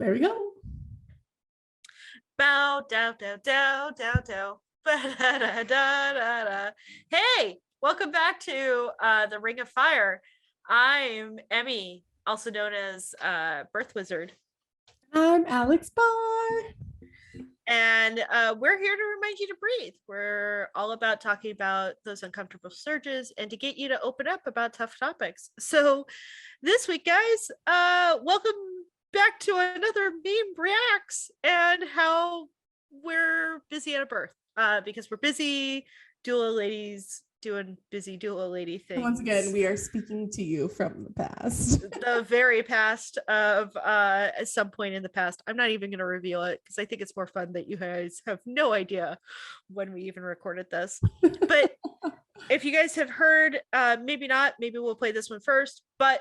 There we go. Bow, dow, dow, dow, dow, dow. Ba-da-da-da-da-da. Hey, welcome back to the Ring of Fire. I'm Emmy, also known as Birth Wizard. I'm Alex Barr. And we're here to remind you to breathe. We're all about talking about those uncomfortable surges and to get you to open up about tough topics. So this week, guys, welcome back to another Meme Reacts and how we're busy at a birth because we're busy doula ladies doing busy doula lady things. Once again, we are speaking to you from the past. The very past of at some point in the past. I'm not even going to reveal it because I think it's more fun that you guys have no idea when we even recorded this. But if you guys have heard, maybe not, maybe we'll play this one first, but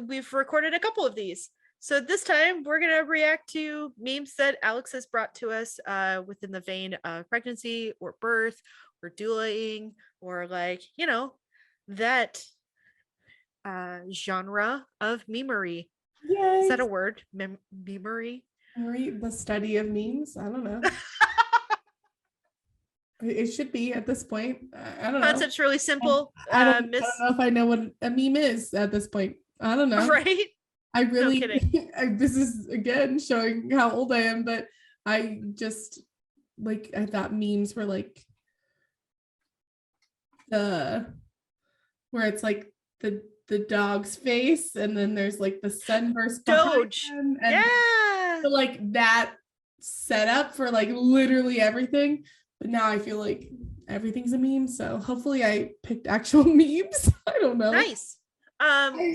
we've recorded a couple of these. So this time we're going to react to memes that Alex has brought to us within the vein of pregnancy or birth or doulaing or like, you know, that genre of memery. Yay. Is that a word? Memery? The study of memes? I don't know. It should be at this point. I don't know. Concept's really simple. I don't know if I know what a meme is at this point. I don't know. Right? I really, No kidding. This is again showing how old I am, but I just like, I thought memes were like where it's like the dog's face and then there's like the sunburst Doge. And yeah. so like that setup for like literally everything. But now I feel like everything's a meme. So hopefully I picked actual memes. I don't know. Nice.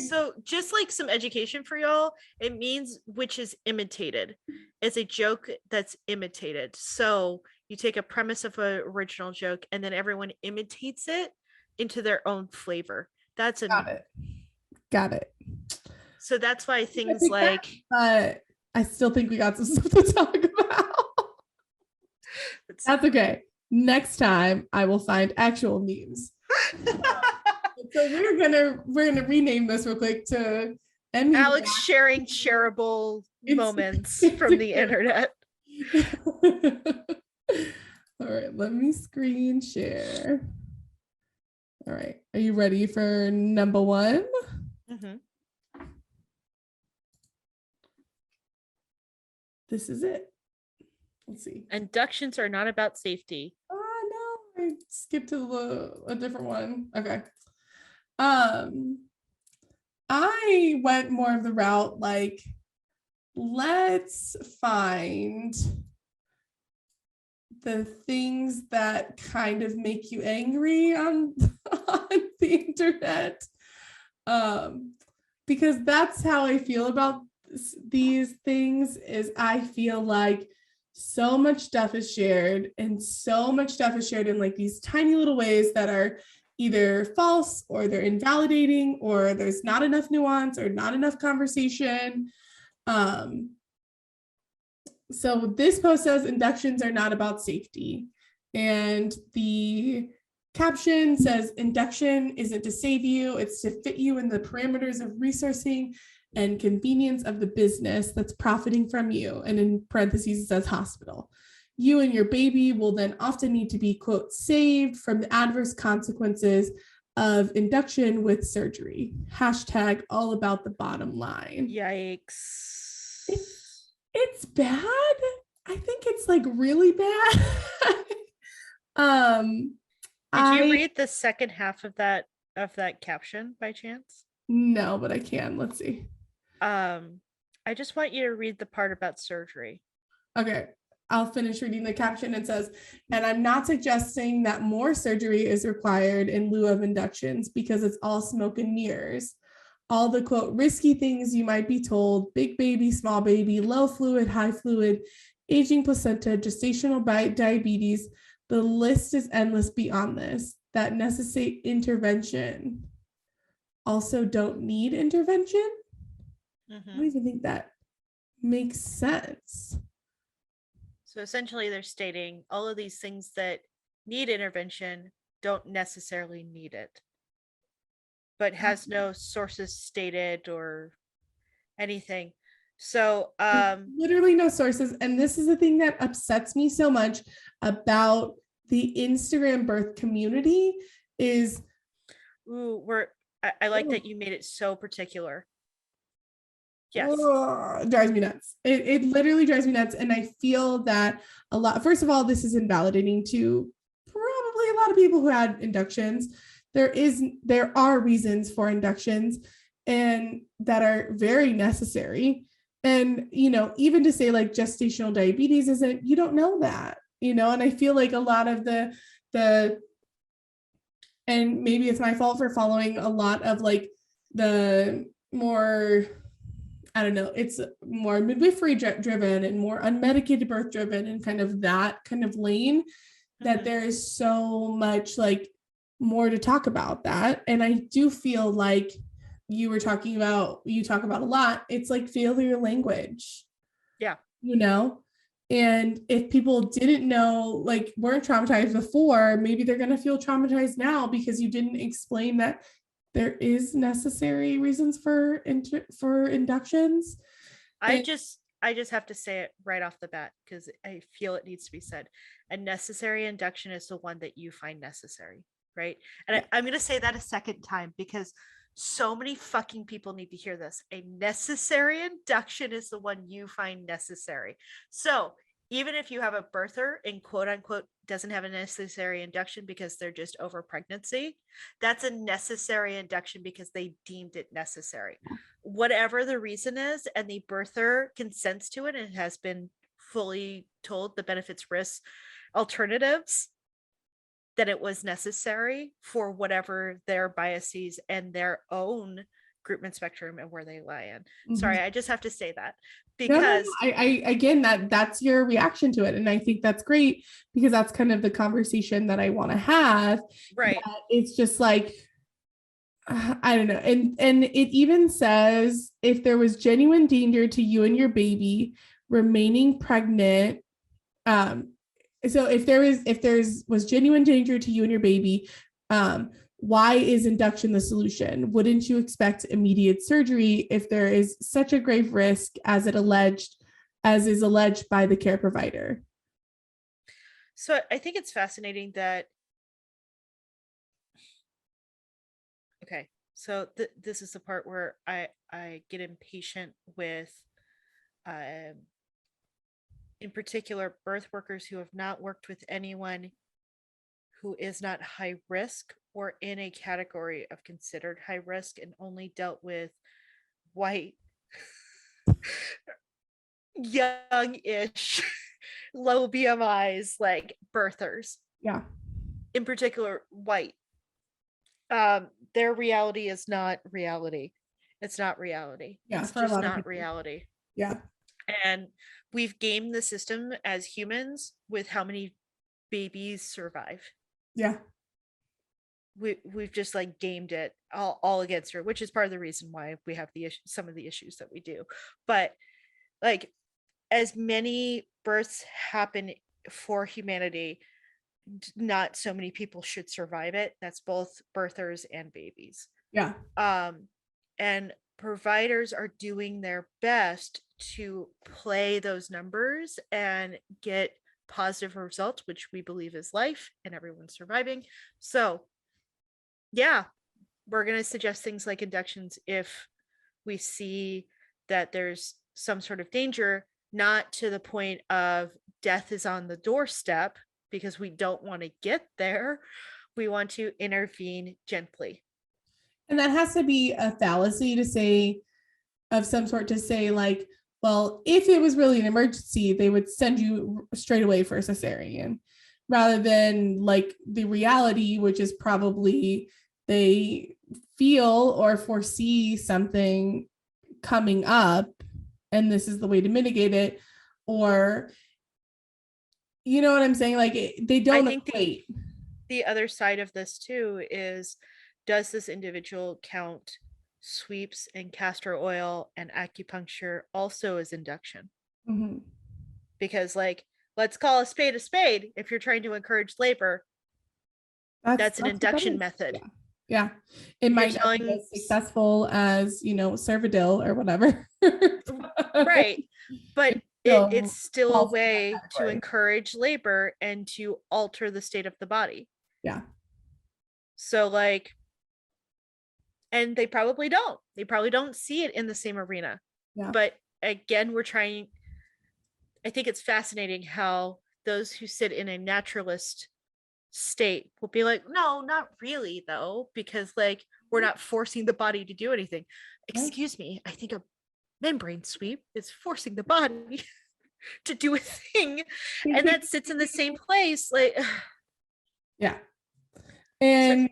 So just like some education for y'all, it means which is imitated. It's a joke that's imitated. So you take a premise of an original joke and then everyone imitates it into their own flavor. That's a Got it. So that's why things like I still think we got some stuff to talk about. That's okay. Next time I will find actual memes. So we're gonna rename this real quick to Emmy Alex sharing shareable moments from the internet. All right, let me screen share. All right, are you ready for number one? Mm-hmm. This is it. Let's see. Inductions are not about safety. Oh no, I skipped to a different one. Okay. I went more of the route like, let's find the things that kind of make you angry on the internet, because that's how I feel about these things. Is I feel like so much stuff is shared and so much stuff is shared in like these tiny little ways that are either false or they're invalidating or there's not enough nuance or not enough conversation. So this post says inductions are not about safety. And the caption says induction isn't to save you, it's to fit you in the parameters of resourcing and convenience of the business that's profiting from you. And in parentheses, it says hospital. You and your baby will then often need to be, quote, saved from the adverse consequences of induction with surgery. Hashtag all about the bottom line. Yikes. It's bad. I think it's like really bad. Did you read the second half of that caption by chance? No, but I can. Let's see. I just want you to read the part about surgery. Okay. I'll finish reading the caption. It says, and I'm not suggesting that more surgery is required in lieu of inductions because it's all smoke and mirrors. All the, quote, risky things you might be told, big baby, small baby, low fluid, high fluid, aging placenta, gestational diabetes, the list is endless beyond this, that necessitate intervention also don't need intervention. I don't even think that makes sense. So essentially they're stating all of these things that need intervention don't necessarily need it, but has no sources stated or anything. So literally no sources. And this is the thing that upsets me so much about the Instagram birth community is I like that you made it so particular. Yes. It drives me nuts. It literally drives me nuts. And I feel that a lot, first of all, this is invalidating to probably a lot of people who had inductions. There are reasons for inductions and that are very necessary. And, even to say like gestational diabetes isn't, you don't know that, and I feel like a lot of the, and maybe it's my fault for following a lot of like the more, I don't know, it's more midwifery driven and more unmedicated birth driven and kind of that kind of lane that there is so much like more to talk about that. And I do feel like you talk about a lot. It's like failure language. Yeah. And if people didn't know, like weren't traumatized before, maybe they're going to feel traumatized now because you didn't explain that there is necessary reasons for inductions. I just have to say it right off the bat because I feel it needs to be said. A necessary induction is the one that you find necessary, right? And I'm going to say that a second time because so many fucking people need to hear this. A necessary induction is the one you find necessary. So even if you have a birther and quote unquote doesn't have a necessary induction because they're just over pregnancy, that's a necessary induction because they deemed it necessary. Whatever the reason is, and the birther consents to it and has been fully told the benefits, risks, alternatives, that it was necessary for whatever their biases and their own groupment spectrum and where they lie in. Mm-hmm. Sorry, I just have to say that because I again, that's your reaction to it. And I think that's great because that's kind of the conversation that I want to have. Right. It's just like, I don't know. And it even says if there was genuine danger to you and your baby remaining pregnant, so if there was genuine danger to you and your baby, why is induction the solution? Wouldn't you expect immediate surgery if there is such a grave risk as is alleged by the care provider? So I think it's fascinating that. Okay, so this is the part where I get impatient with, in particular, birth workers who have not worked with anyone who is not high risk or in a category of considered high risk and only dealt with white, young-ish, low BMIs, like birthers. Yeah. In particular, white. Their reality is not reality. It's not reality. Yeah, it's just not reality. Yeah. And we've gamed the system as humans with how many babies survive. Yeah. We've just like gamed it all against her, which is part of the reason why we have some of the issues that we do. But like, as many births happen for humanity, not so many people should survive it. That's both birthers and babies. Yeah. And providers are doing their best to play those numbers and get positive results, which we believe is life and everyone's surviving. So yeah, we're going to suggest things like inductions if we see that there's some sort of danger, not to the point of death is on the doorstep, because we don't want to get there. We want to intervene gently. And that has to be a fallacy to say, of some sort, to say like, well, if it was really an emergency, they would send you straight away for a cesarean, rather than like the reality, which is probably they feel or foresee something coming up and this is the way to mitigate it. Or, you know what I'm saying? Like they don't equate. The other side of this too is, does this individual count sweeps and castor oil and acupuncture also as induction? Mm-hmm. Because like, let's call a spade if you're trying to encourage labor, that's an induction method. Yeah. It You're might not be telling as successful as, Cervidil or whatever. right, but it's So still a falls into that way to category. encourage labor and to alter the state of the body. Yeah. So like, and they probably don't see it in the same arena. Yeah. But again, I think it's fascinating how those who sit in a naturalist state will be like, no, not really though, because like we're not forcing the body to do anything. Right. Excuse me, I think a membrane sweep is forcing the body to do a thing, and that sits in the same place. Like, Yeah. so, And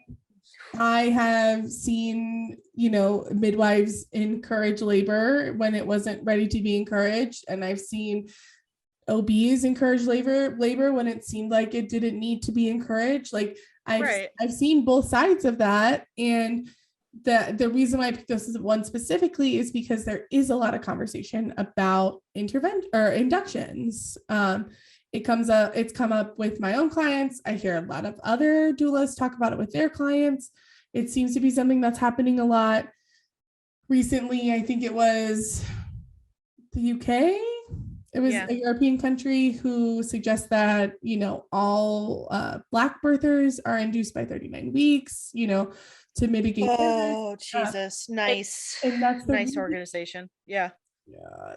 I have seen, midwives encourage labor when it wasn't ready to be encouraged. And I've seen OBs encourage labor when it seemed like it didn't need to be encouraged. Like right, I've seen both sides of that. And the reason why I picked this one specifically is because there is a lot of conversation about intervention or inductions. It's come up with my own clients. I hear a lot of other doulas talk about it with their clients. It seems to be something that's happening a lot recently. I think it was the UK. It was yeah. a European country who suggests that, all Black birthers are induced by 39 weeks, to mitigate their risk. Oh Jesus, nice, And that's nice organization. Yeah,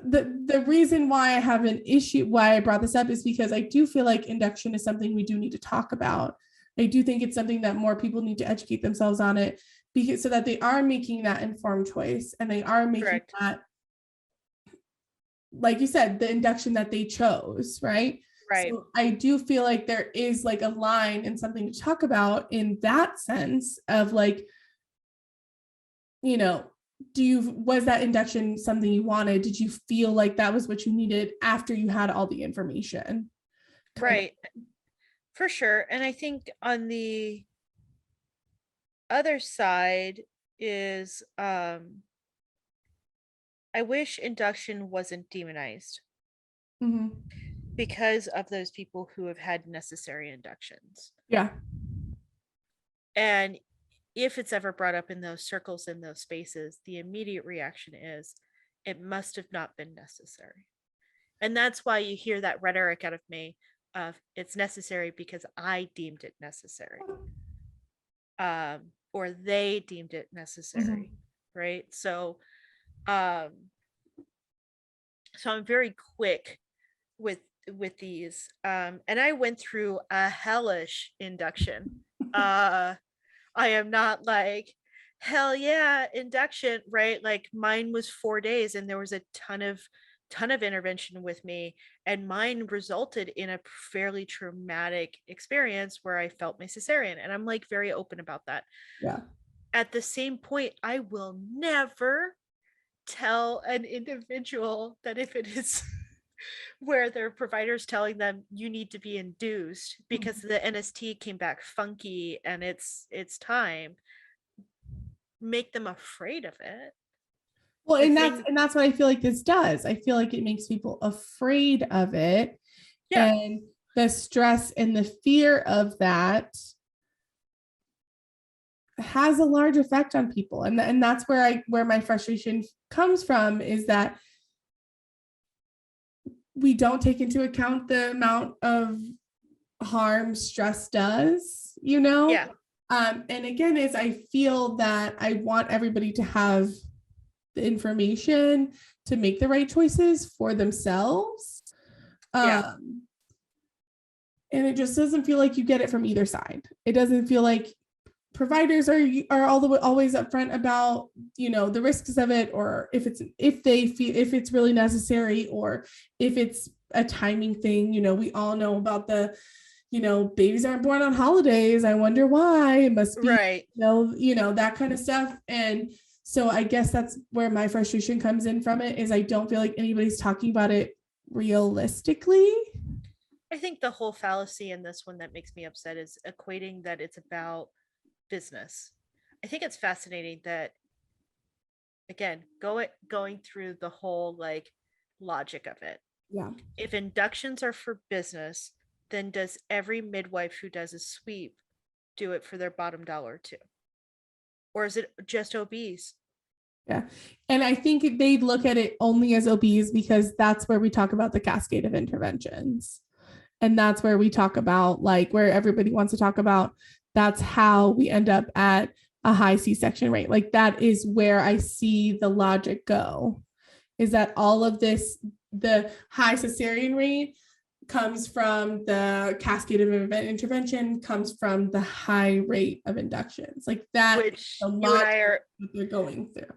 the reason why I have an issue, why I brought this up is because I do feel like induction is something we do need to talk about. I do think it's something that more people need to educate themselves on it, because so that they are making that informed choice and they are making correct. that, like you said, the induction that they chose, right? Right. So I do feel like there is like a line and something to talk about in that sense of like, was that induction something you wanted? Did you feel like that was what you needed after you had all the information? Right. For sure. And I think on the other side is I wish induction wasn't demonized Mhm. because of those people who have had necessary inductions. Yeah. And if it's ever brought up in those circles, in those spaces, the immediate reaction is it must have not been necessary. And that's why you hear that rhetoric out of me of it's necessary because I deemed it necessary. Or they deemed it necessary. Mhm. Right. Um, so I'm very quick with these. And I went through a hellish induction. I am not like, hell yeah, induction, right? Like mine was 4 days and there was a ton of intervention with me, and mine resulted in a fairly traumatic experience where I felt my cesarean, and I'm like very open about that. Yeah. At the same point, I will never tell an individual that if it is where their provider's telling them you need to be induced because the NST came back funky and it's time, make them afraid of it. Well, The and thing, that's what I feel like this does. I feel like it makes people afraid of it, yeah, and the stress and the fear of that has a large effect on people. And that's where my frustration comes from, is that we don't take into account the amount of harm stress does, yeah, and again, is I feel that I want everybody to have the information to make the right choices for themselves. yeah, And it just doesn't feel like you get it from either side. It doesn't feel like providers are all the way always upfront about, the risks of it, or if they feel if it's really necessary, or if it's a timing thing. We all know about the, babies aren't born on holidays, I wonder why, it must be, right. that kind of stuff. And so I guess that's where my frustration comes in from it, is I don't feel like anybody's talking about it realistically. I think the whole fallacy in this one that makes me upset is equating that it's about business. I think it's fascinating that, again, going through the whole like logic of it. Yeah. If inductions are for business, then does every midwife who does a sweep do it for their bottom dollar too? Or is it just obese? Yeah. And I think they look at it only as obese because that's where we talk about the cascade of interventions. And that's where we talk about, like, where everybody wants to talk about, that's how we end up at a high C-section rate. Like, that is where I see the logic go, is that all of this, the high cesarean rate comes from the cascade of intervention, comes from the high rate of inductions. Like, that, which a you and I are, that they're going through.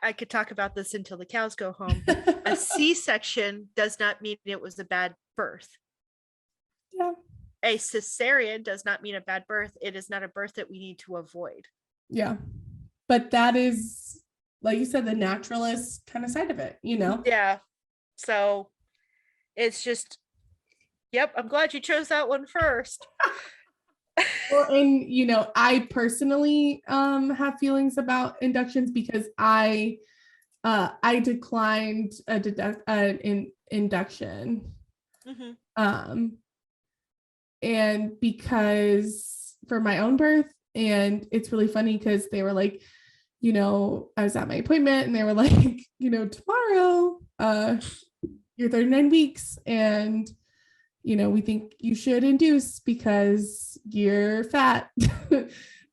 I could talk about this until the cows go home. A C-section does not mean it was a bad birth. Yeah. A cesarean does not mean a bad birth. It is not a birth that we need to avoid. Yeah. But that is, like you said, the naturalist kind of side of it, you know? Yeah. So it's just, yep, I'm glad you chose that one first. Well, and you know, I personally have feelings about inductions because I declined an induction. Mm-hmm. And because for my own birth, and it's really funny because they were like, you know, I was at my appointment and they were like, you know, tomorrow, you're 39 weeks and, you know, we think you should induce because you're fat.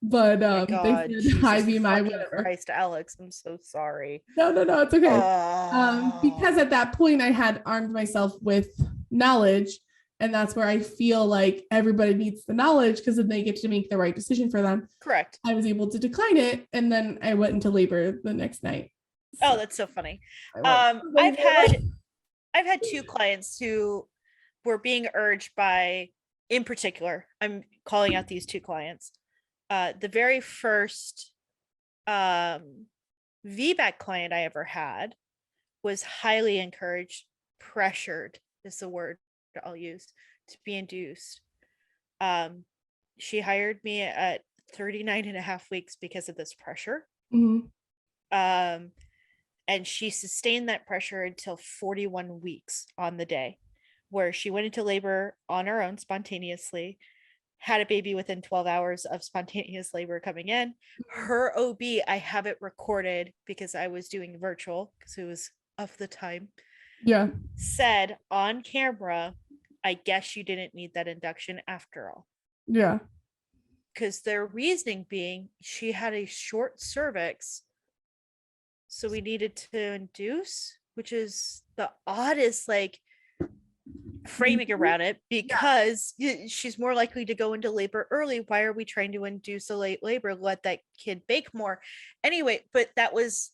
But God, they said high BMI, whatever. Christ, Alex, I'm so sorry. No, it's okay. Because at that point I had armed myself with knowledge, and that's where I feel like everybody needs the knowledge because then they get to make the right decision for them. Correct. I was able to decline it, and then I went into labor the next night. So, oh, that's so funny. I've had two clients who were being urged by, in particular, I'm calling out these two clients. The very first VBAC client I ever had was highly encouraged, pressured is the word I'll use, to be induced. She hired me at 39 and a half weeks because of this pressure. Mm-hmm. And she sustained that pressure until 41 weeks on the day, where she went into labor on her own spontaneously, had a baby within 12 hours of spontaneous labor coming in. Her OB, I have it recorded because I was doing virtual because it was of the time. Yeah. Said on camera, I guess you didn't need that induction after all. Yeah. Because their reasoning being she had a short cervix, so we needed to induce, which is the oddest, like, framing around it, because she's more likely to go into labor early. Why are we trying to induce a late labor? Let that kid bake more. Anyway, but that was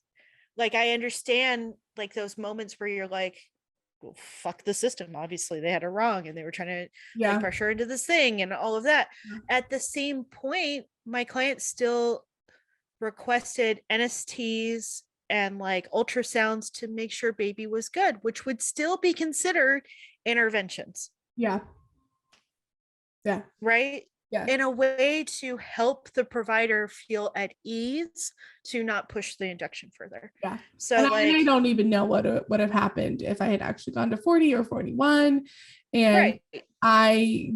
like, I understand like those moments where you're like, well, fuck the system. Obviously they had it wrong and they were trying to like, pressure into this thing and all of that. At the same point, my client still requested NSTs and like ultrasounds to make sure baby was good, which would still be considered interventions. Yeah. Right. Yeah. In a way to help the provider feel at ease to not push the induction further. Yeah. So and like, I don't even know what would have happened if I had actually gone to 40 or 41. And I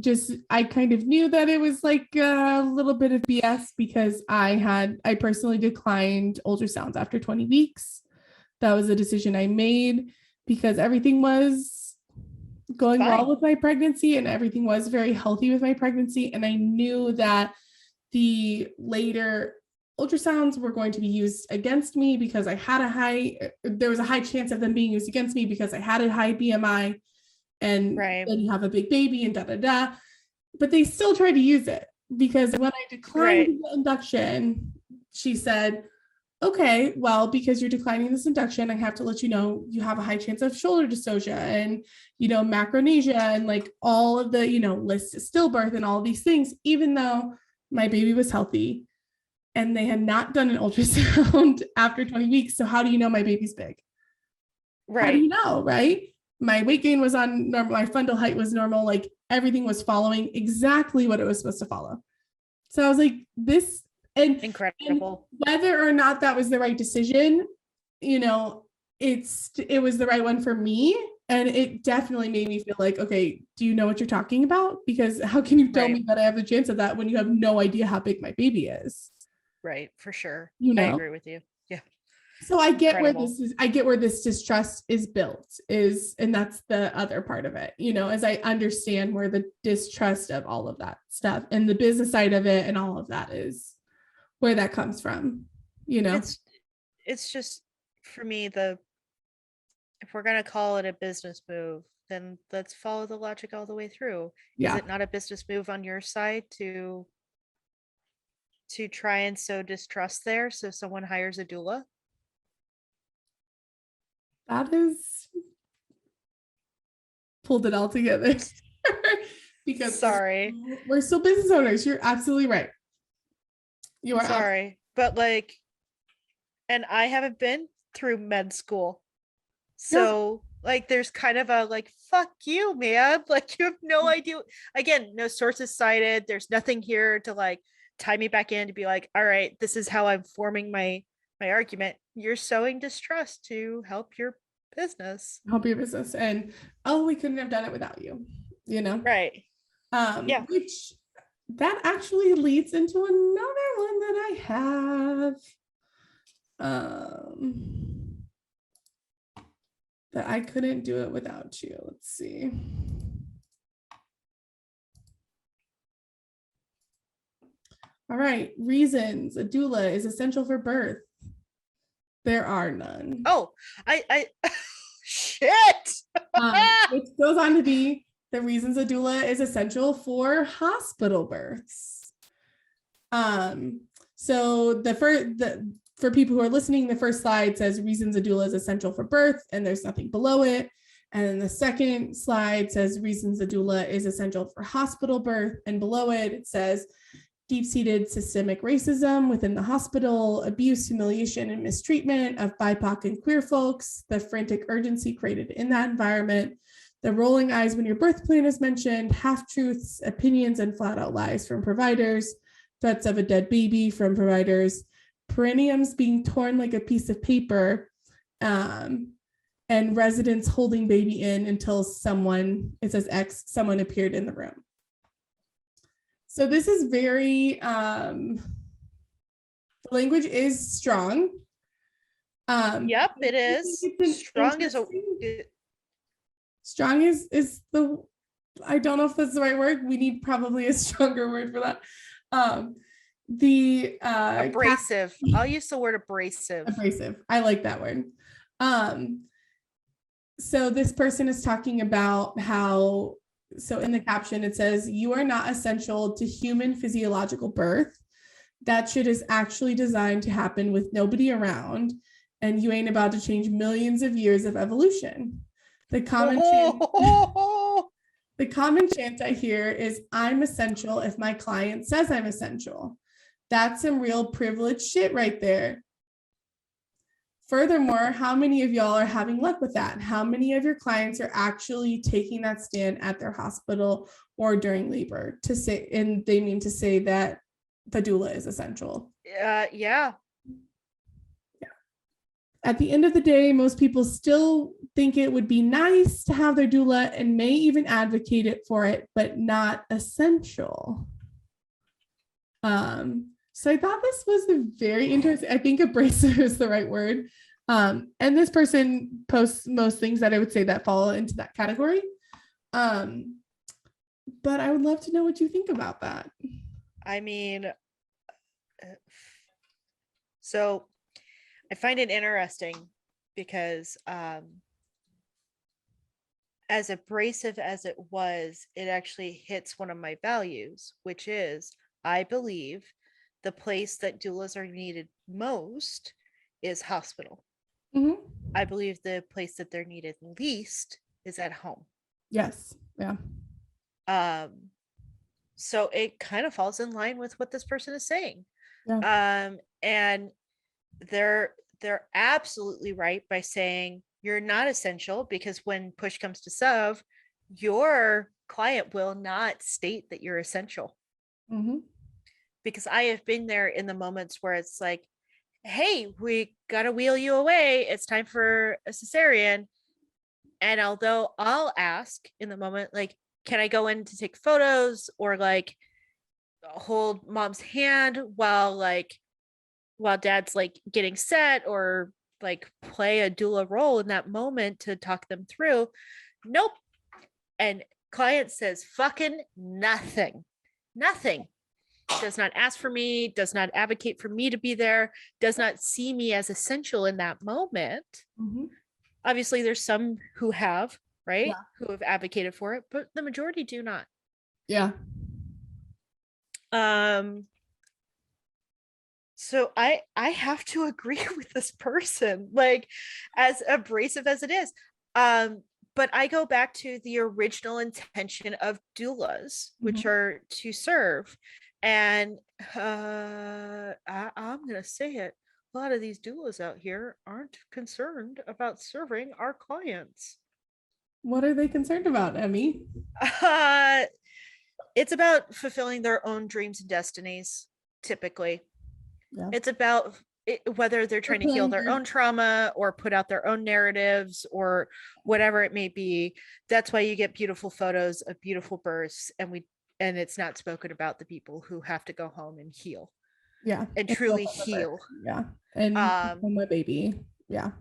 kind of knew that it was like a little bit of BS because I personally declined ultrasounds after 20 weeks. That was a decision I made because everything was going well with my pregnancy and everything was very healthy with my pregnancy. And I knew that the later ultrasounds were going to be used against me because there was a high chance of them being used against me because I had a high BMI and then you have a big baby and but they still tried to use it because when I declined the induction, she said, okay, well, because you're declining this induction, I have to let you know you have a high chance of shoulder dystocia and, you know, macronesia and like all of the, you know, list of stillbirth and all these things, even though my baby was healthy and they had not done an ultrasound after 20 weeks. So how do you know my baby's big? How do you know, right? My weight gain was on normal, my fundal height was normal, like everything was following exactly what it was supposed to follow. So I was like, this and incredible. And whether or not that was the right decision, you know, it was the right one for me. And it definitely made me feel like, okay, do you know what you're talking about? Because how can you tell me that I have the chance of that when you have no idea how big my baby is? right, for sure. You I know? agree with you. Yeah. So I get where Incredible. this is, I get where this distrust is built and that's the other part of it, as I understand where the distrust of all of that stuff and the business side of it and all of that is where that comes from, It's just, for me, if we're going to call it a business move, then let's follow the logic all the way through. Is Yeah, it not a business move on your side to try and sow distrust there so someone hires a doula? that is pulled it all together because Sorry. we're still business owners. You're absolutely right. You are Sorry, but like, and I haven't been through med school. So like there's kind of a like, fuck you, man. Like you have no idea. Again, no sources cited. There's nothing here to like tie me back in to be like, all right, this is how I'm forming my argument. You're sowing distrust to help your business. help your business. And we couldn't have done it without you, Right. Yeah. Which that actually leads into another one that I have. That I couldn't do it without you. Let's see. All right. Reasons a doula is essential for birth. There are none. Oh, I shit. Which goes on to be the reasons a doula is essential for hospital births. So for people who are listening, the first slide says reasons a doula is essential for birth, and there's nothing below it. And then the second slide says reasons a doula is essential for hospital birth, and below it says deep-seated systemic racism within the hospital, abuse, humiliation, and mistreatment of BIPOC and queer folks, the frantic urgency created in that environment, the rolling eyes when your birth plan is mentioned, half-truths, opinions, and flat-out lies from providers, threats of a dead baby from providers, perineums being torn like a piece of paper, and residents holding baby in until someone appeared in the room. So this is very, the language is strong. Yep, it is. Strong is the, I don't know if that's the right word. We need probably a stronger word for that. Abrasive. I'll use the word abrasive. Abrasive. I like that word. So this person is talking about how, so in the caption, it says, you are not essential to human physiological birth. That shit is actually designed to happen with nobody around, and you ain't about to change millions of years of evolution. The common chant I hear is, I'm essential if my client says I'm essential. That's some real privileged shit right there. Furthermore, how many of y'all are having luck with that? How many of your clients are actually taking that stand at their hospital or during labor to say, and they mean to say that the doula is essential? Yeah. At the end of the day, most people still think it would be nice to have their doula and may even advocate it for it, but not essential. So I thought this was a very interesting, I think abrasive is the right word. And this person posts most things that I would say that fall into that category. But I would love to know what you think about that. I mean, so I find it interesting because as abrasive as it was, it actually hits one of my values, which is I believe the place that doulas are needed most is hospital. Mm-hmm. I believe the place that they're needed least is at home. Yes. Yeah. So it kind of falls in line with what this person is saying. Yeah. And they're absolutely right by saying you're not essential, because when push comes to shove, your client will not state that you're essential. Mm-hmm. Because I have been there in the moments where it's like, hey, we gotta wheel you away, it's time for a cesarean. And although I'll ask in the moment, like, can I go in to take photos or like hold mom's hand while like while dad's like getting set or like play a doula role in that moment to talk them through. Nope. And client says fucking nothing. Does not ask for me, does not advocate for me to be there, does not see me as essential in that moment. Mm-hmm. Obviously, there's some who have, right? Yeah. Who have advocated for it, but the majority do not. Yeah. So I have to agree with this person, like, as abrasive as it is. But I go back to the original intention of doulas, which are to serve. And I'm gonna say it. A lot of these doulas out here aren't concerned about serving our clients. What are they concerned about, Emmy? It's about fulfilling their own dreams and destinies, typically. Yeah. It's about whether they're trying to heal their own trauma or put out their own narratives or whatever it may be. That's why you get beautiful photos of beautiful births, and it's not spoken about the people who have to go home and heal. Yeah. And truly heal. Yeah. And my baby. Yeah.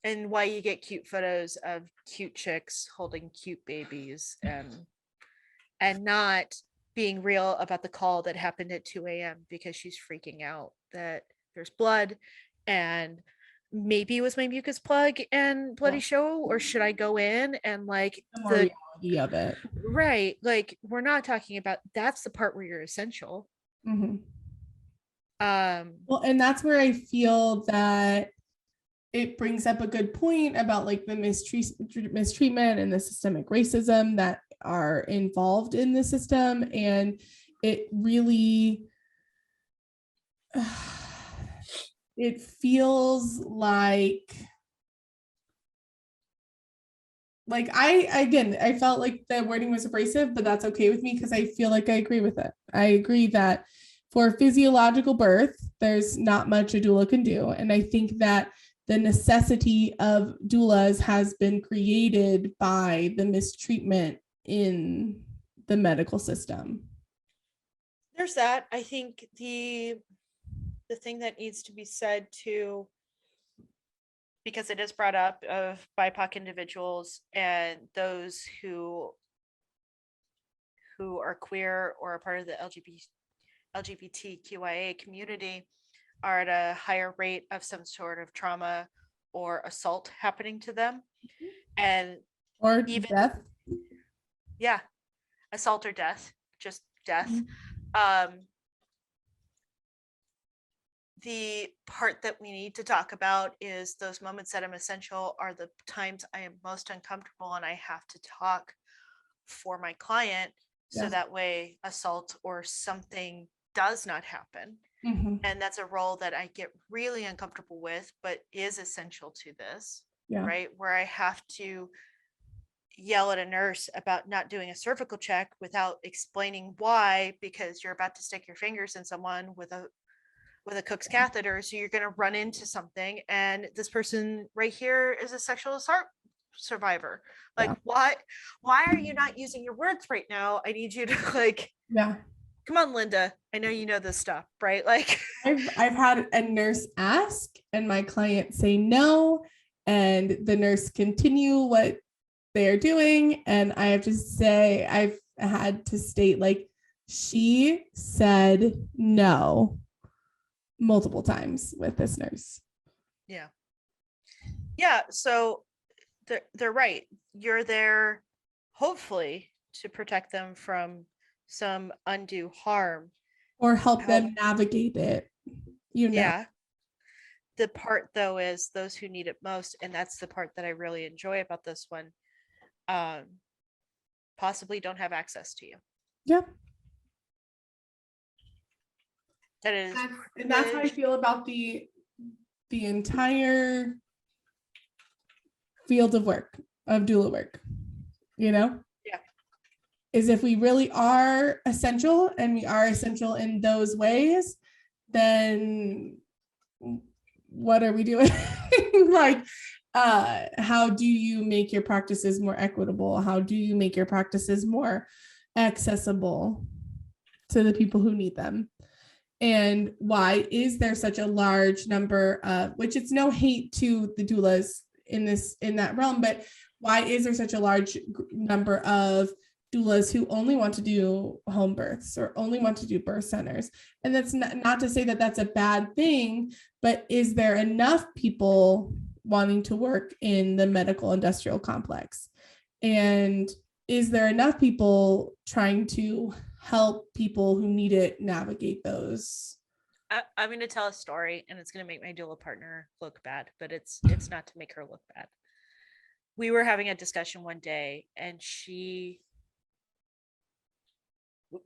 And why you get cute photos of cute chicks holding cute babies and not being real about the call that happened at 2 a.m. because she's freaking out that there's blood and maybe it was my mucus plug and bloody show, or should I go in and like the reality of it? Right. Like, we're not talking about, that's the part where you're essential. Mm-hmm. Well, and that's where I feel that it brings up a good point about like the mistreatment and the systemic racism that are involved in the system. And it really, it feels like I felt like the wording was abrasive, but that's okay with me because I feel like I agree with it. I agree that for physiological birth, there's not much a doula can do. And I think that the necessity of doulas has been created by the mistreatment in the medical system. There's that. I think the thing that needs to be said too, because it is brought up of BIPOC individuals and those who are queer or a part of the LGBTQIA community are at a higher rate of some sort of trauma or assault happening to them. And or even death. Yeah. Assault or death, just death. The part that we need to talk about is those moments that I'm essential are the times I am most uncomfortable and I have to talk for my client so that way assault or something does not happen. And that's a role that I get really uncomfortable with, but is essential to this, right? Where I have to yell at a nurse about not doing a cervical check without explaining why, because you're about to stick your fingers in someone with a Cook's catheter, so you're going to run into something, and this person right here is a sexual assault survivor. Like, why are you not using your words right now? I need you to like, come on, Linda, I know you know this stuff, right? Like, I've had a nurse ask and my client say no, and the nurse continue what they're doing, and I have to say, I've had to state, like, she said no multiple times with this nurse. Yeah. So they're right. You're there, hopefully, to protect them from some undue harm or help them navigate it. The part though is those who need it most, and that's the part that I really enjoy about this one, possibly don't have access to you. And that's how I feel about the entire field of work, of doula work, is if we really are essential and we are essential in those ways, then what are we doing? Like, how do you make your practices more equitable? How do you make your practices more accessible to the people who need them? And why is there such a large number of, which it's no hate to the doulas in that realm, but why is there such a large number of doulas who only want to do home births or only want to do birth centers? And that's not to say that that's a bad thing, but is there enough people wanting to work in the medical industrial complex? And is there enough people trying to help people who need it navigate those? I'm going to tell a story, and it's going to make my doula partner look bad, but it's not to make her look bad. We were having a discussion one day, and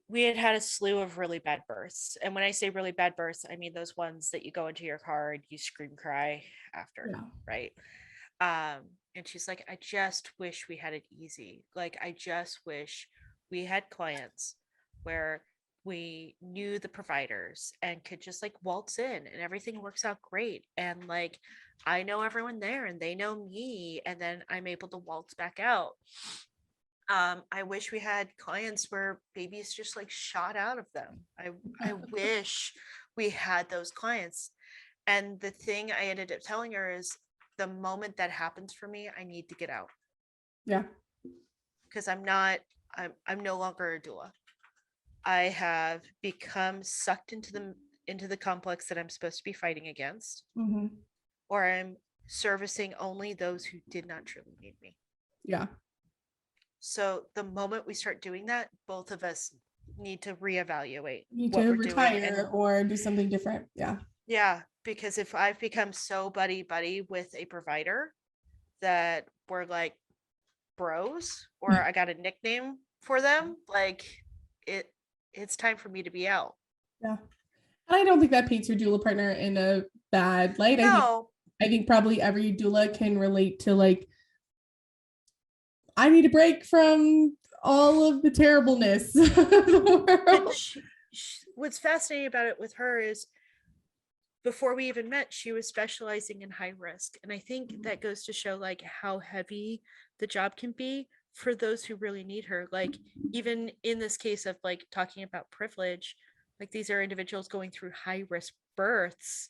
we had a slew of really bad births. And when I say really bad births, I mean those ones that you go into your car and you scream cry after, Yeah. right? And she's like, I just wish we had it easy. Like, I just wish we had clients where we knew the providers and could just like waltz in and everything works out great. And like, I know everyone there and they know me, and then I'm able to waltz back out. I wish we had clients where babies just like shot out of them. I wish we had those clients. And the thing I ended up telling her is, the moment that happens for me, I need to get out. Yeah. Because I'm no longer a doula. I have become sucked into the complex that I'm supposed to be fighting against, Mm-hmm. or I'm servicing only those who did not truly need me. Yeah. So the moment we start doing that, both of us need to reevaluate Need what to we're retire doing. or do something different. Yeah. Yeah, because if I've become so buddy with a provider that we're like bros, or I got a nickname for them, like it's time for me to be out. Yeah. And I don't think that paints your doula partner in a bad light. No. I think probably every doula can relate to like, I need a break from all of the terribleness of the world. What's fascinating about it with her is, before we even met, she was specializing in high risk. And I think that goes to show like how heavy the job can be for those who really need her. Like, even in this case of like talking about privilege, like these are individuals going through high risk births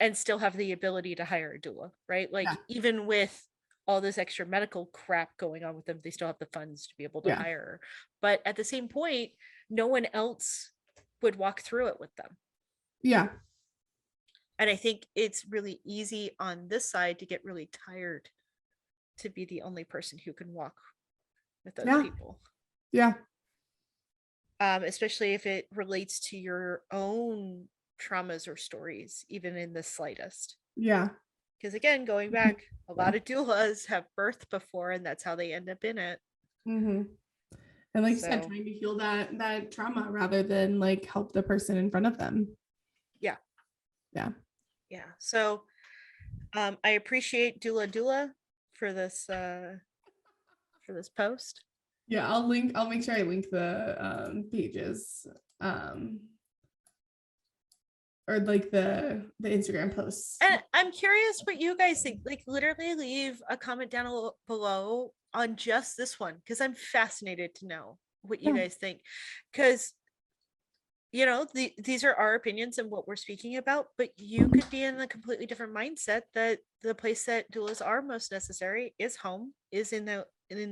and still have the ability to hire a doula, right? Like, even with all this extra medical crap going on with them, they still have the funds to be able to hire her. But at the same point, no one else would walk through it with them. Yeah. And I think it's really easy on this side to get really tired to be the only person who can walk with those people. Yeah. Especially if it relates to your own traumas or stories, even in the slightest. Yeah. Because again, going back, a lot of doulas have birthed before, and that's how they end up in it. Mm-hmm. And like you said, trying to heal that trauma rather than like help the person in front of them. Yeah. Yeah. Yeah. So I appreciate Doula for this post. Yeah, I'll make sure I link the pages. Or like the Instagram posts. And I'm curious what you guys think. Like, literally leave a comment down below on just this one, because I'm fascinated to know what you guys think. Because, you know, these are our opinions and what we're speaking about, but you could be in a completely different mindset that the place that doulas are most necessary is home, is in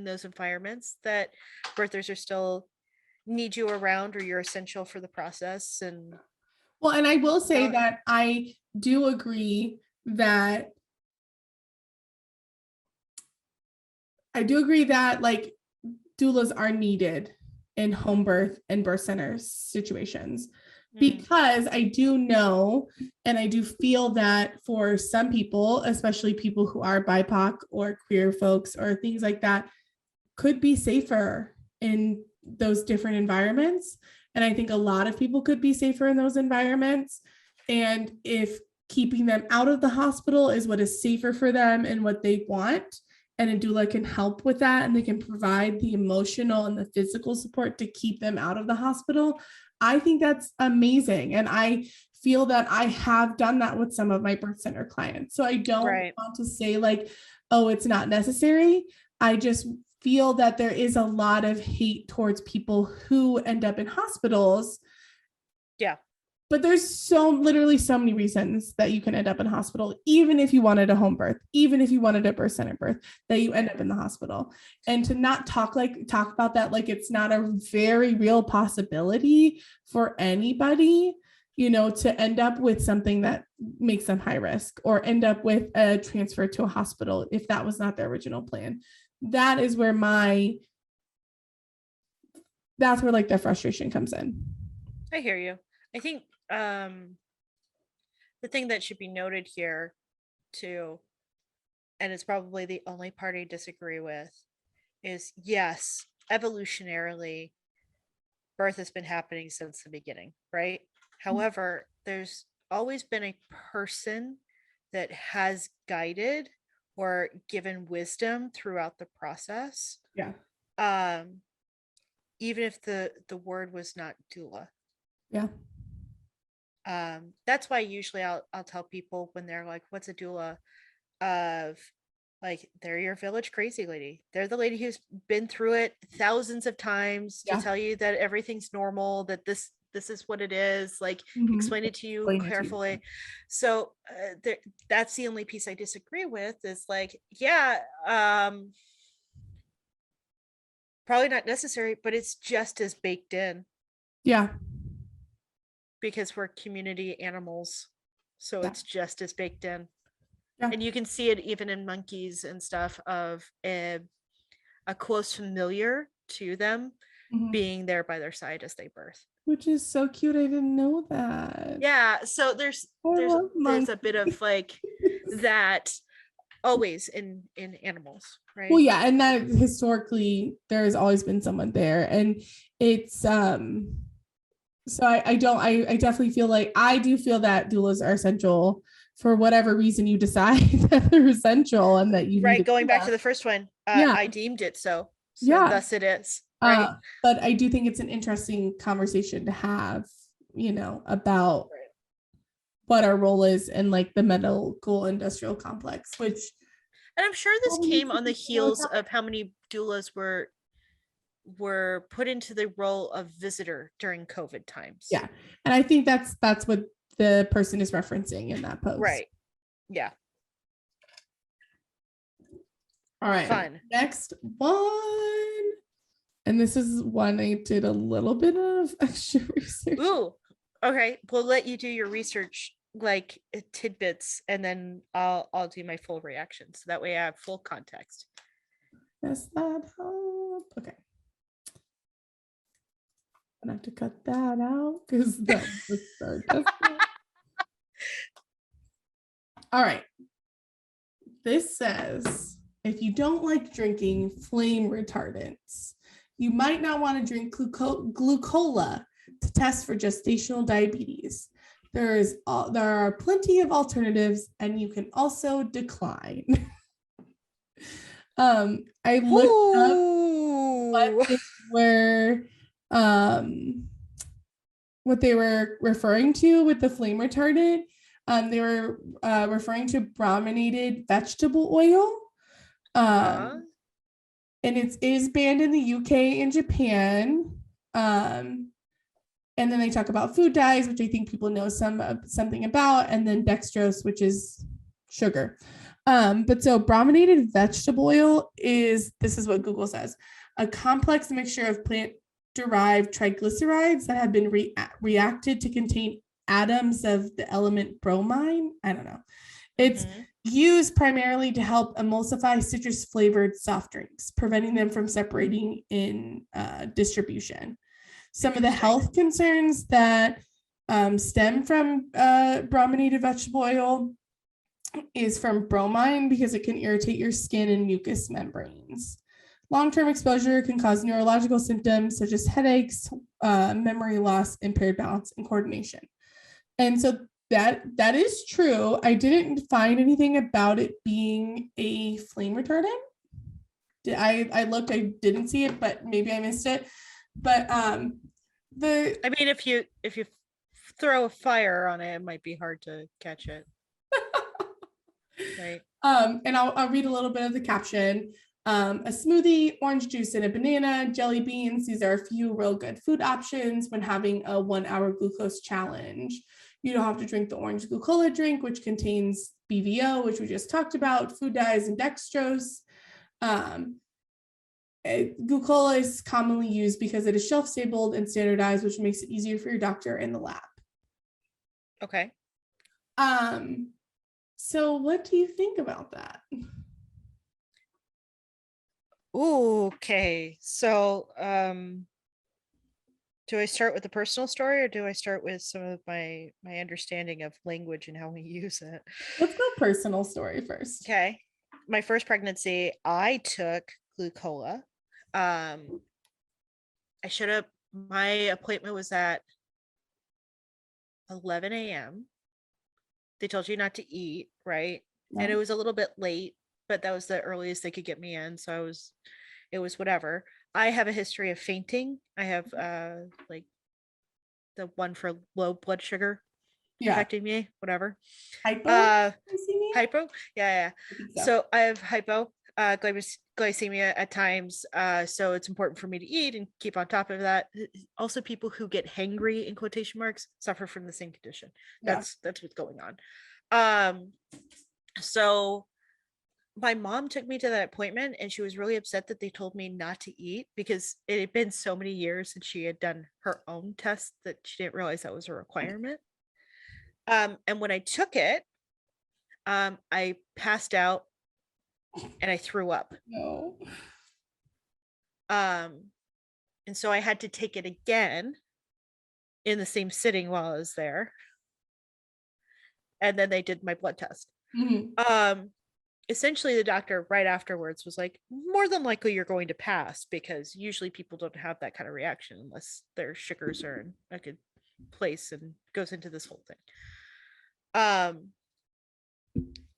those environments that birthers are still need you around, or you're essential for the process. And well, and I will say that I do agree that like doulas are needed in home birth and birth center situations, because I do know and I do feel that for some people, especially people who are BIPOC or queer folks or things like that, could be safer in those different environments. And I think a lot of people could be safer in those environments. And if keeping them out of the hospital is what is safer for them and what they want, and a doula can help with that, and they can provide the emotional and the physical support to keep them out of the hospital, I think that's amazing. And I feel that I have done that with some of my birth center clients. So I don't want to say like, oh, it's not necessary. I just feel that there is a lot of hate towards people who end up in hospitals. Yeah. But there's literally so many reasons that you can end up in hospital, even if you wanted a home birth, even if you wanted a birth center birth, that you end up in the hospital. And to not talk about that like it's not a very real possibility for anybody, to end up with something that makes them high risk, or end up with a transfer to a hospital if that was not their original plan. That is where that's where like the frustration comes in. I hear you. I think the thing that should be noted here too, and it's probably the only part I disagree with, is yes, evolutionarily, birth has been happening since the beginning, right? However, there's always been a person that has guided or given wisdom throughout the process. Yeah. Even if the word was not doula. Yeah. That's why usually I'll tell people when they're like, what's a doula? Of like, they're your village crazy lady. They're the lady who's been through it thousands of times to tell you that everything's normal, that this is what it is, like explain it to you carefully. So that's the only piece I disagree with, is like, probably not necessary, but it's just as baked in. Yeah. Because we're community animals, so it's just as baked in. Yeah. And you can see it even in monkeys and stuff, of a close familiar to them being there by their side as they birth, which is so cute. I didn't know that. Yeah, so there's a bit of like that always in animals, right? Well, yeah, and that historically there has always been someone there, and it's so I definitely feel like, I do feel that doulas are essential for whatever reason you decide that they're essential, and that you right, going back to the first one, I deemed it so thus it is, right? But I do think it's an interesting conversation to have, about what our role is in like the medical industrial complex, which, and I'm sure this came on the heels of how many doulas were put into the role of visitor during COVID times. Yeah. And I think that's what the person is referencing in that post. Right. Yeah. All right. Fun. Next one. And this is one I did a little bit of extra research. Ooh. Okay. We'll let you do your research, like tidbits, and then I'll do my full reaction. So that way I have full context. Does that help? Okay. I have to cut that out because that was so desperate. All right. This says, if you don't like drinking flame retardants, you might not want to drink Glucola to test for gestational diabetes. There are plenty of alternatives, and you can also decline. I looked up what they were referring to with the flame retardant. They were referring to brominated vegetable oil. And it is banned in the UK and Japan. And then they talk about food dyes, which I think people know something about, and then dextrose, which is sugar. But so brominated vegetable oil this is what Google says, a complex mixture of plant-derived triglycerides that have been reacted to contain atoms of the element bromine. I don't know. It's used primarily to help emulsify citrus-flavored soft drinks, preventing them from separating in distribution. Some of the health concerns that stem from brominated vegetable oil is from bromine, because it can irritate your skin and mucous membranes. Long-term exposure can cause neurological symptoms such as headaches, memory loss, impaired balance, and coordination. And so that is true. I didn't find anything about it being a flame retardant. I looked, I didn't see it, but maybe I missed it. But I mean, if you throw a fire on it, it might be hard to catch it. Right. And I'll read a little bit of the caption. A smoothie, orange juice, and a banana, jelly beans. These are a few real good food options when having a 1 hour glucose challenge. You don't have to drink the orange Glucola drink, which contains BVO, which we just talked about, food dyes, and dextrose. Glucola is commonly used because it is shelf stabled and standardized, which makes it easier for your doctor in the lab. Okay. So what do you think about that? Okay. So, do I start with the personal story or do I start with some of my understanding of language and how we use it? Let's go personal story first. Okay. My first pregnancy, I took Glucola. I should have, my appointment was at 11 a.m. They told you not to eat, right? Yeah. And it was a little bit late, but that was the earliest they could get me in. So it was whatever. I have a history of fainting. I have like the one for low blood sugar affecting me, whatever. Hypoglycemia? Hypo? Yeah. So. So I have hypoglycemia at times. So it's important for me to eat and keep on top of that. Also, people who get hangry in quotation marks suffer from the same condition. That's what's going on. So my mom took me to that appointment and she was really upset that they told me not to eat because it had been so many years since she had done her own test that she didn't realize that was a requirement. And when I took it, I passed out and I threw up. No. And so I had to take it again in the same sitting while I was there. And then they did my blood test. Mm-hmm. Essentially the doctor right afterwards was like, more than likely you're going to pass because usually people don't have that kind of reaction unless their sugars are in a good place and goes into this whole thing.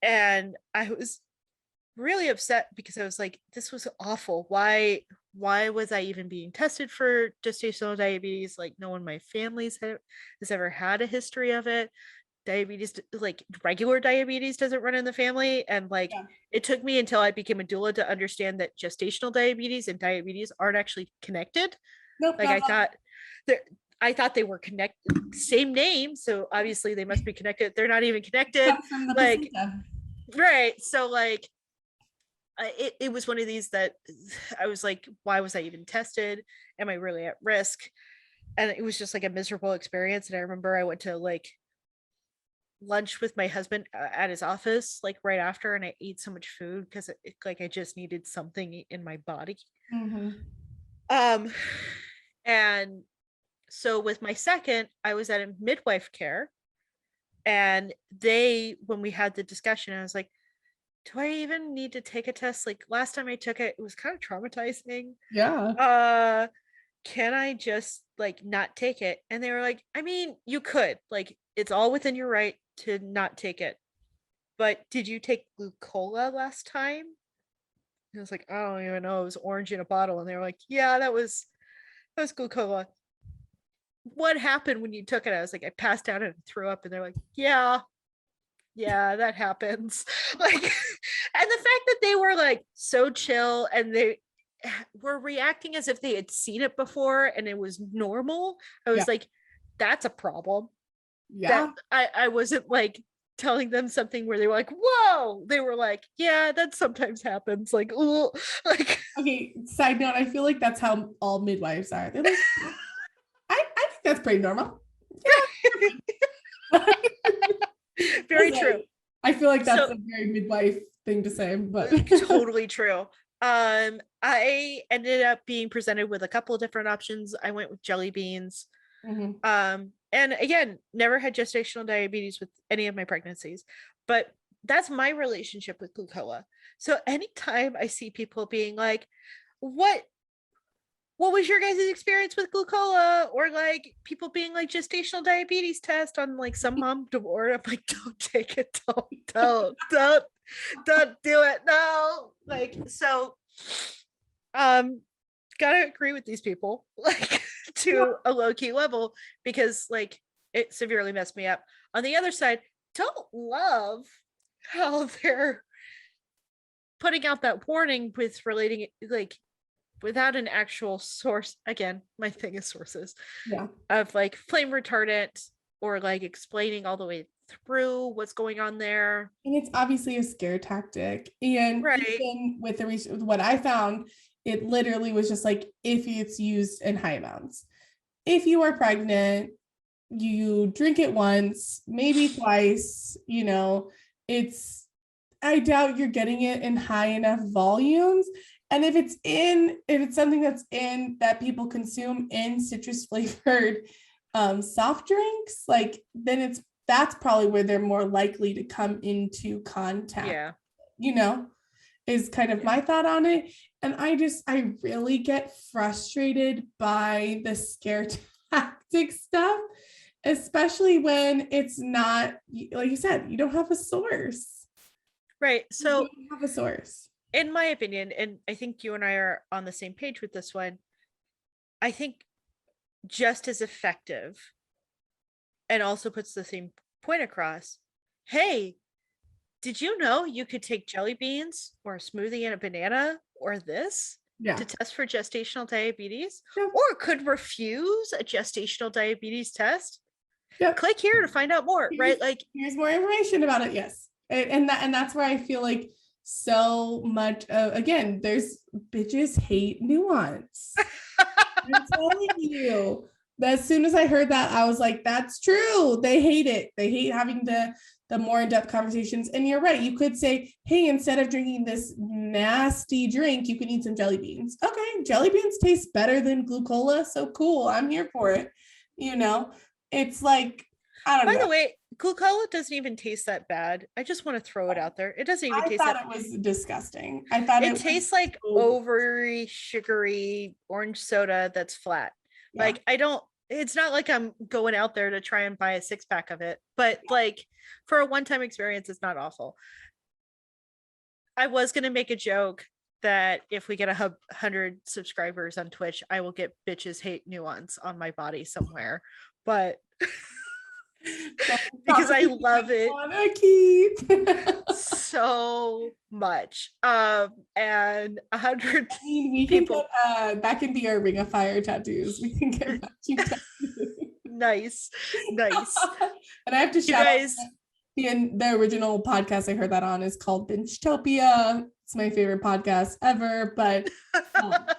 And I was really upset because I was like, this was awful. Why was I even being tested for gestational diabetes? Like no one in my family has ever had a history of it. Diabetes, like regular diabetes, doesn't run in the family. And like it took me until I became a doula to understand that gestational diabetes and diabetes aren't actually connected. Nope, like I thought they were connected, same name, so obviously they must be connected. They're not even connected. Like placenta. Right. So like it was one of these that I was like, why was I even tested? Am I really at risk? And it was just like a miserable experience. And I remember I went to like lunch with my husband at his office like right after, and I ate so much food because like I just needed something in my body. And so with my second, I was at a midwife care, and when we had the discussion, I was like, do I even need to take a test? Like last time I took it, it was kind of traumatizing. Can I just like not take it? And they were like, I mean, you could, like, it's all within your right to not take it. But did you take Glucola last time? And I was like, I don't even know. It was orange in a bottle. And they were like, yeah, that was Glucola. What happened when you took it? I was like, I passed out and threw up. And they're like, yeah, that happens. Like, and the fact that they were like so chill and they were reacting as if they had seen it before and it was normal. I was like, that's a problem. That I wasn't like telling them something where they were like, whoa. They were like, yeah, that sometimes happens. Like, ooh. Like, okay, side note, I feel like that's how all midwives are. They're like, I think that's pretty normal. Very true. I feel like that's a very midwife thing to say, but totally true. I ended up being presented with a couple of different options. I went with jelly beans. And again, never had gestational diabetes with any of my pregnancies, but that's my relationship with Glucola. So anytime I see people being like, what was your guys' experience with Glucola? Or like people being like gestational diabetes test on like some mom board, I'm like, don't take it. Don't do it. No. Like, so, gotta agree with these people, like to a low key level, because like it severely messed me up. On the other side, don't love how they're putting out that warning with relating it, like, without an actual source. Again, my thing is sources. Yeah. Of like flame retardant, or like explaining all the way through what's going on there. And it's obviously a scare tactic. And Right. even with the research, what I found, it literally was just like, if it's used in high amounts. If you are pregnant, you drink it once, maybe twice, you know, I doubt you're getting it in high enough volumes. And if it's something that's in that people consume in citrus flavored soft drinks, like then that's probably where they're more likely to come into contact. Yeah. You know, is kind of my thought on it. And I really get frustrated by the scare tactic stuff, especially when it's not, like you said, you don't have a source. Right. So you don't have a source. In my opinion, and I think you and I are on the same page with this one, I think just as effective, and also puts the same point across. Hey, did you know you could take jelly beans or a smoothie and a banana or this to test for gestational diabetes, or could refuse a gestational diabetes test? Click here to find out more. Right? Like, here's more information about it. Yes. And that's where I feel like so much again, there's bitches hate nuance. I'm telling you. As soon as I heard that, I was like, that's true. They hate it. They hate having the more in-depth conversations. And you're right. You could say, hey, instead of drinking this nasty drink, you can eat some jelly beans. Okay, jelly beans taste better than Glucola. So cool. I'm here for it. You know, it's like, I don't know. By the way, Glucola doesn't even taste that bad. I just want to throw it out there. It doesn't even taste that. I thought it was disgusting. I thought it tastes like overly sugary orange soda that's flat. Yeah. Like, it's not like I'm going out there to try and buy a 6-pack of it, but like for a one-time experience, it's not awful. I was going to make a joke that if we get 100 subscribers on Twitch, I will get bitches hate nuance on my body somewhere, but because I love it so much. And 100 we people can get, that can be our Ring of Fire tattoos. We can get that nice. And I have to shout out the original podcast I heard that on is called Bingetopia. It's my favorite podcast ever, but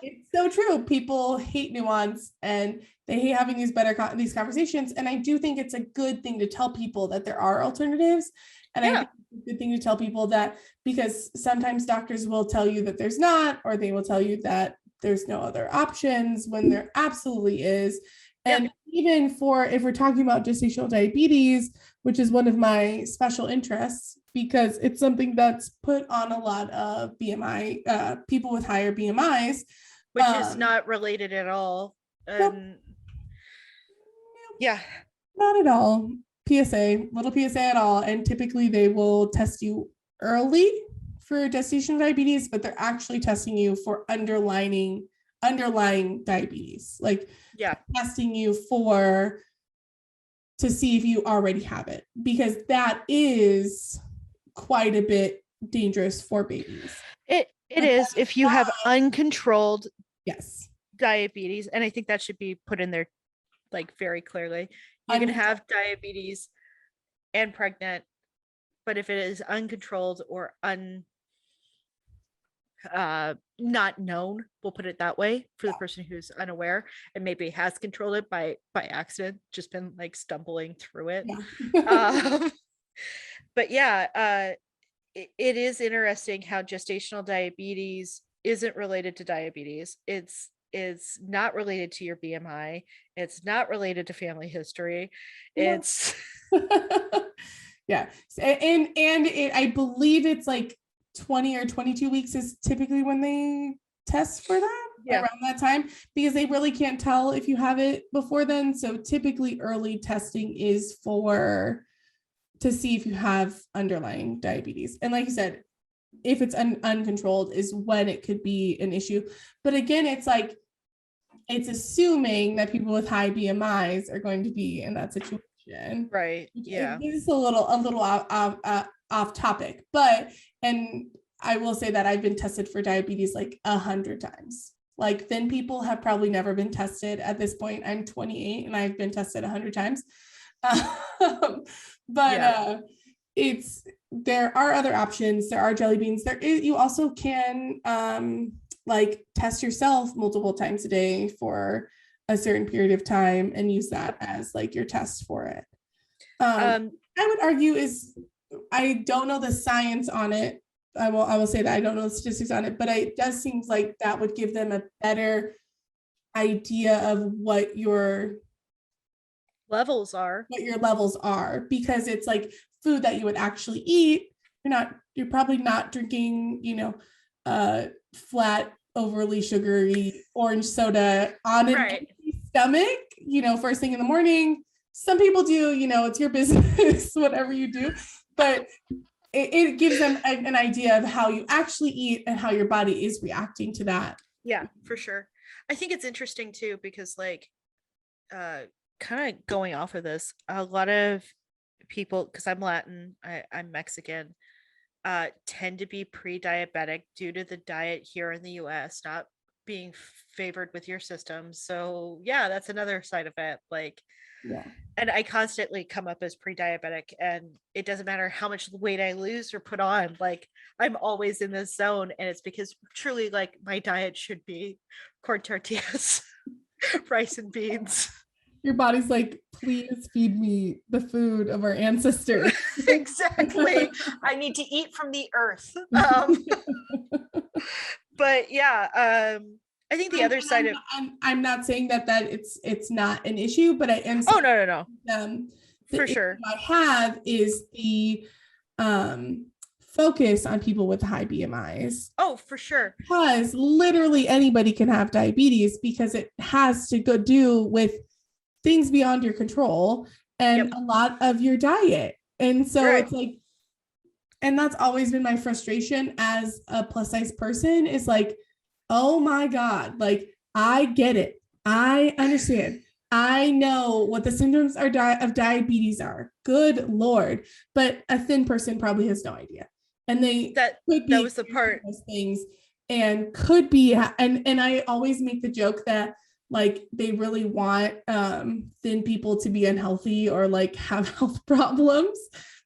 it's so true. People hate nuance and they hate having these conversations. And I do think it's a good thing to tell people that there are alternatives. And I think it's a good thing to tell people that, because sometimes doctors will tell you that there's not, or they will tell you that there's no other options when there absolutely is. And even if we're talking about gestational diabetes, which is one of my special interests, because it's something that's put on a lot of BMI, people with higher BMIs. Which is not related at all. Yeah. Not at all. Little PSA at all. And typically they will test you early for gestational diabetes, but they're actually testing you for underlying diabetes. Like testing you to see if you already have it, because that is quite a bit dangerous for babies. It is if you have uncontrolled diabetes, and I think that should be put in there like very clearly. You can have diabetes and pregnant, but if it is uncontrolled or not known, we'll put it that way, for the person who's unaware and maybe has controlled it by accident, just been like stumbling through it. But it is interesting how gestational diabetes isn't related to diabetes. It's not related to your BMI. It's not related to family history. It's I believe it's like 20 or 22 weeks is typically when they test for that, around that time, because they really can't tell if you have it before then. So typically early testing is to see if you have underlying diabetes. And like you said, if it's uncontrolled is when it could be an issue. But again, it's like, it's assuming that people with high BMIs are going to be in that situation. Right. Yeah. This is a little off topic, but, and I will say that I've been tested for diabetes like 100 times. Like thin people have probably never been tested at this point. I'm 28 and I've been tested 100 times. But there are other options. There are jelly beans. You also can like test yourself multiple times a day for a certain period of time and use that as like your test for it. I would argue I don't know the science on it. I will say that I don't know the statistics on it, but it does seem like that would give them a better idea of what your levels are, because it's like food that you would actually eat. You're probably not drinking, flat, overly sugary orange soda on an empty stomach, first thing in the morning. Some people do, it's your business, whatever you do, but it gives them an idea of how you actually eat and how your body is reacting to that. Yeah, for sure. I think it's interesting too, because like, kind of going off of this, a lot of people, because I'm Latin, I'm Mexican, tend to be pre-diabetic due to the diet here in the US not being favored with your system. So yeah, that's another side of it. Like, yeah. And I constantly come up as pre-diabetic, and it doesn't matter how much weight I lose or put on, like I'm always in this zone. And it's because truly like my diet should be corn tortillas, rice and beans. Your body's like, please feed me the food of our ancestors. Exactly. I need to eat from the earth. But yeah, I think the other side of I'm not saying that it's not an issue, but I am saying, no. For sure. I have is the focus on people with high BMIs. Oh, for sure. Because literally anybody can have diabetes, because it has to do with things beyond your control and a lot of your diet. And so it's like, and that's always been my frustration as a plus size person, is like, oh my God, like I get it. I understand. I know what the symptoms of diabetes are. Good Lord. But a thin person probably has no idea. And that was the part, those things, and could be, and I always make the joke that like they really want thin people to be unhealthy or like have health problems,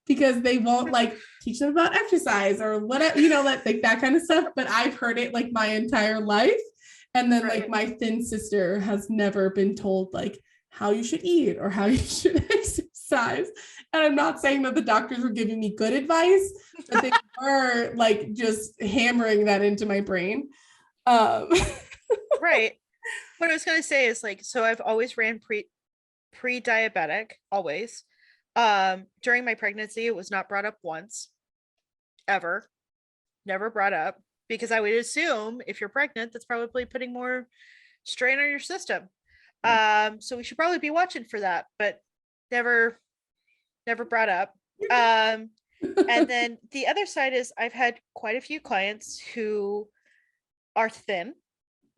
because they won't like teach them about exercise or whatever, like that kind of stuff. But I've heard it like my entire life. And then like my thin sister has never been told like how you should eat or how you should exercise. And I'm not saying that the doctors were giving me good advice, but they were like just hammering that into my brain. Right. What I was going to say is like, so I've always ran pre-diabetic, always. During my pregnancy, it was not brought up once, ever, never brought up, because I would assume if you're pregnant, that's probably putting more strain on your system. So we should probably be watching for that, but never brought up. And then the other side is I've had quite a few clients who are thin,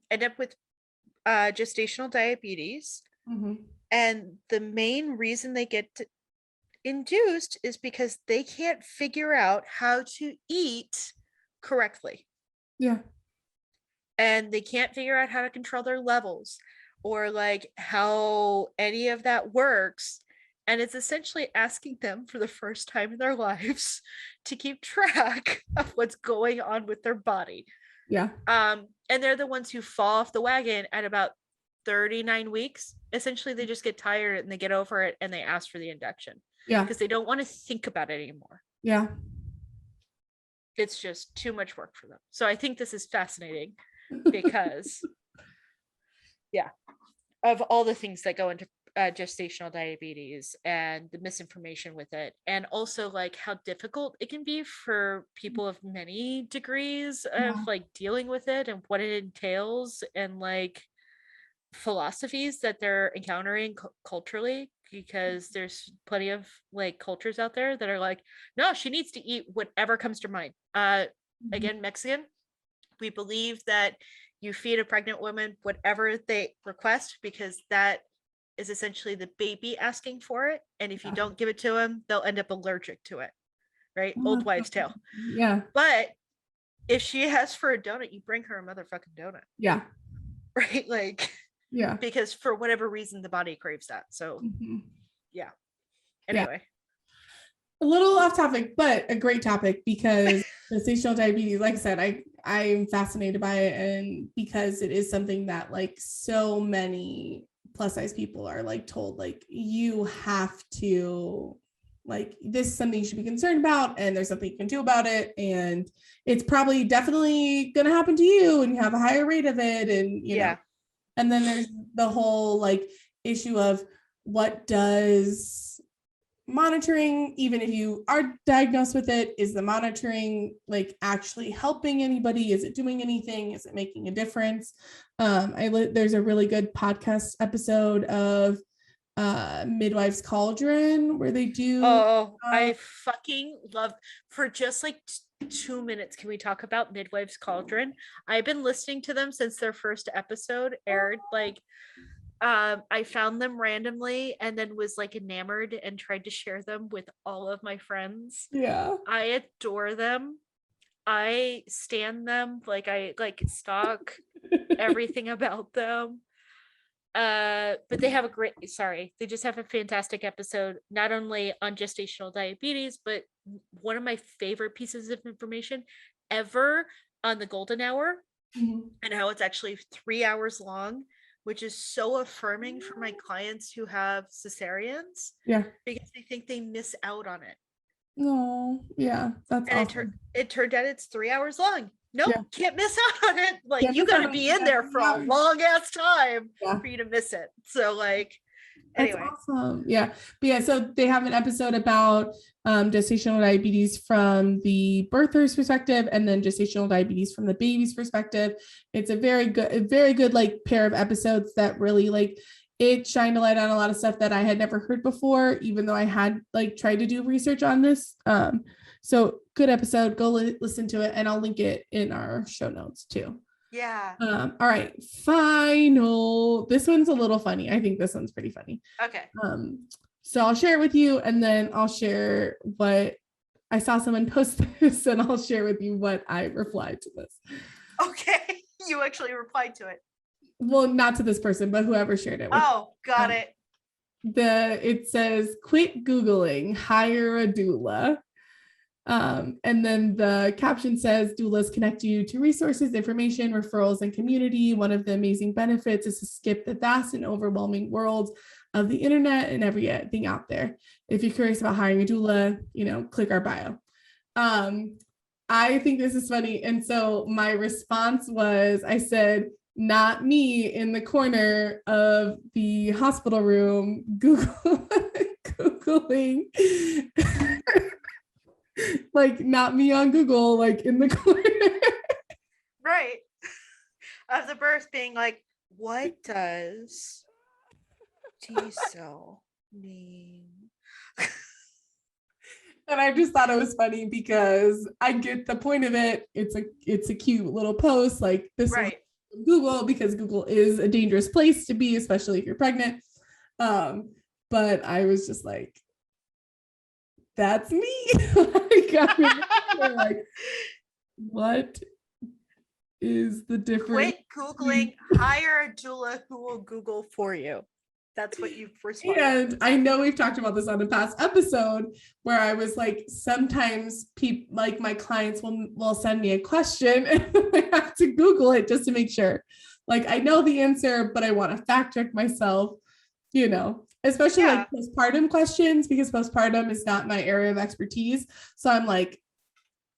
end up with gestational diabetes. Mm-hmm. And the main reason they get induced is because they can't figure out how to eat correctly. Yeah. And they can't figure out how to control their levels or like how any of that works. And it's essentially asking them for the first time in their lives to keep track of what's going on with their body. Yeah. And they're the ones who fall off the wagon at about 39 weeks. Essentially, they just get tired and they get over it and they ask for the induction. Yeah. Because they don't want to think about it anymore. Yeah. It's just too much work for them. So I think this is fascinating because, yeah, of all the things that go into gestational diabetes and the misinformation with it, and also like how difficult it can be for people of many degrees of like dealing with it and what it entails, and like philosophies that they're encountering culturally, because there's plenty of like cultures out there that are like, no, she needs to eat whatever comes to mind. Again, Mexican, we believe that you feed a pregnant woman whatever they request, because that is essentially the baby asking for it. And if you don't give it to them, they'll end up allergic to it. Right? Old wives' tale. Yeah. But if she asks for a donut, you bring her a motherfucking donut. Yeah. Right? Like, Yeah. because for whatever reason the body craves that. So yeah. Anyway. A little off topic, but a great topic because gestational diabetes, like I said, I'm fascinated by it, and because it is something that like so many plus size people are like told like you have to, like, this is something you should be concerned about and there's something you can do about it, and it's probably definitely going to happen to you and you have a higher rate of it, and you know. And then there's the whole like issue of what does monitoring, even if you are diagnosed with it, is the monitoring like actually helping anybody? Is it doing anything? Is it making a difference? There's a really good podcast episode of Midwife's Cauldron where they do I fucking love, for just like 2 minutes, can we talk about Midwife's Cauldron? I've been listening to them since their first episode aired. Like, I found them randomly and then was like enamored and tried to share them with all of my friends. Yeah. I adore them. I stan them. Like, I like stalk everything about them. But they have they just have a fantastic episode, not only on gestational diabetes, but one of my favorite pieces of information ever on the golden hour, and how it's actually 3 hours long, which is so affirming for my clients who have cesareans. Yeah. Because they think they miss out on it. No, yeah, that's and awesome. it turned out it's 3 hours long. Nope, can't miss out on it. Like, you got to be in there for a long ass time for you to miss it. So like, anyway. That's awesome. Yeah. But yeah, so they have an episode about gestational diabetes from the birther's perspective and then gestational diabetes from the baby's perspective. It's a very good like pair of episodes that really like, it shined a light on a lot of stuff that I had never heard before, even though I had like tried to do research on this. So good episode, go listen to it, and I'll link it in our show notes too. Yeah. All right, final. This one's a little funny. I think this one's pretty funny. Okay. So I'll share it with you, and then I'll share what I saw someone post this, and I'll share with you what I replied to this. Okay. You actually replied to it. Well, not to this person, but whoever shared it. Got it. It says, quit Googling, hire a doula. And then the caption says, doulas connect you to resources, information, referrals, and community. One of the amazing benefits is to skip the vast and overwhelming world of the internet and everything out there. If you're curious about hiring a doula, click our bio. I think this is funny. And so my response was, I said, not me in the corner of the hospital room, Googling. Like, not me on Google, like in the corner. Right. Of the birth being like, what does T-cell mean? And I just thought it was funny because I get the point of it. It's a cute little post like this. Right. Google, because Google is a dangerous place to be, especially if you're pregnant. But I was just like, that's me. Like, what is the difference? Quit Googling, hire a doula who will Google for you. That's what you've responded. And I know we've talked about this on a past episode where I was like, sometimes people, like my clients will send me a question and I have to Google it just to make sure. Like, I know the answer, but I want to fact check myself, especially like postpartum questions, because postpartum is not my area of expertise. So I'm like,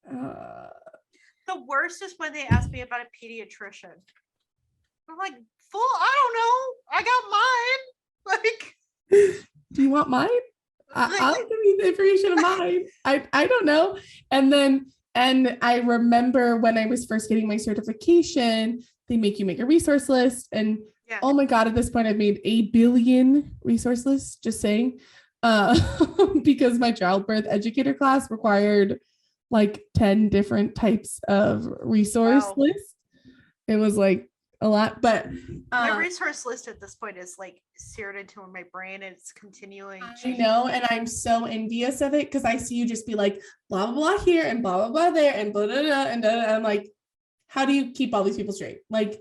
the worst is when they ask me about a pediatrician. I'm like, I don't know. I got mine. Like, do you want mine? I'll give you the information of mine. I don't know. And I remember when I was first getting my certification, they make you make a resource list. And oh my God, at this point, I've made 1 billion resource lists, just saying, because my childbirth educator class required like 10 different types of resource lists. It was like a lot, but my resource list at this point is like seared into my brain, and it's continuing I know, and I'm so envious of it because I see you just be like blah blah blah here and blah blah blah there and blah blah blah and I'm like, how do you keep all these people straight? Like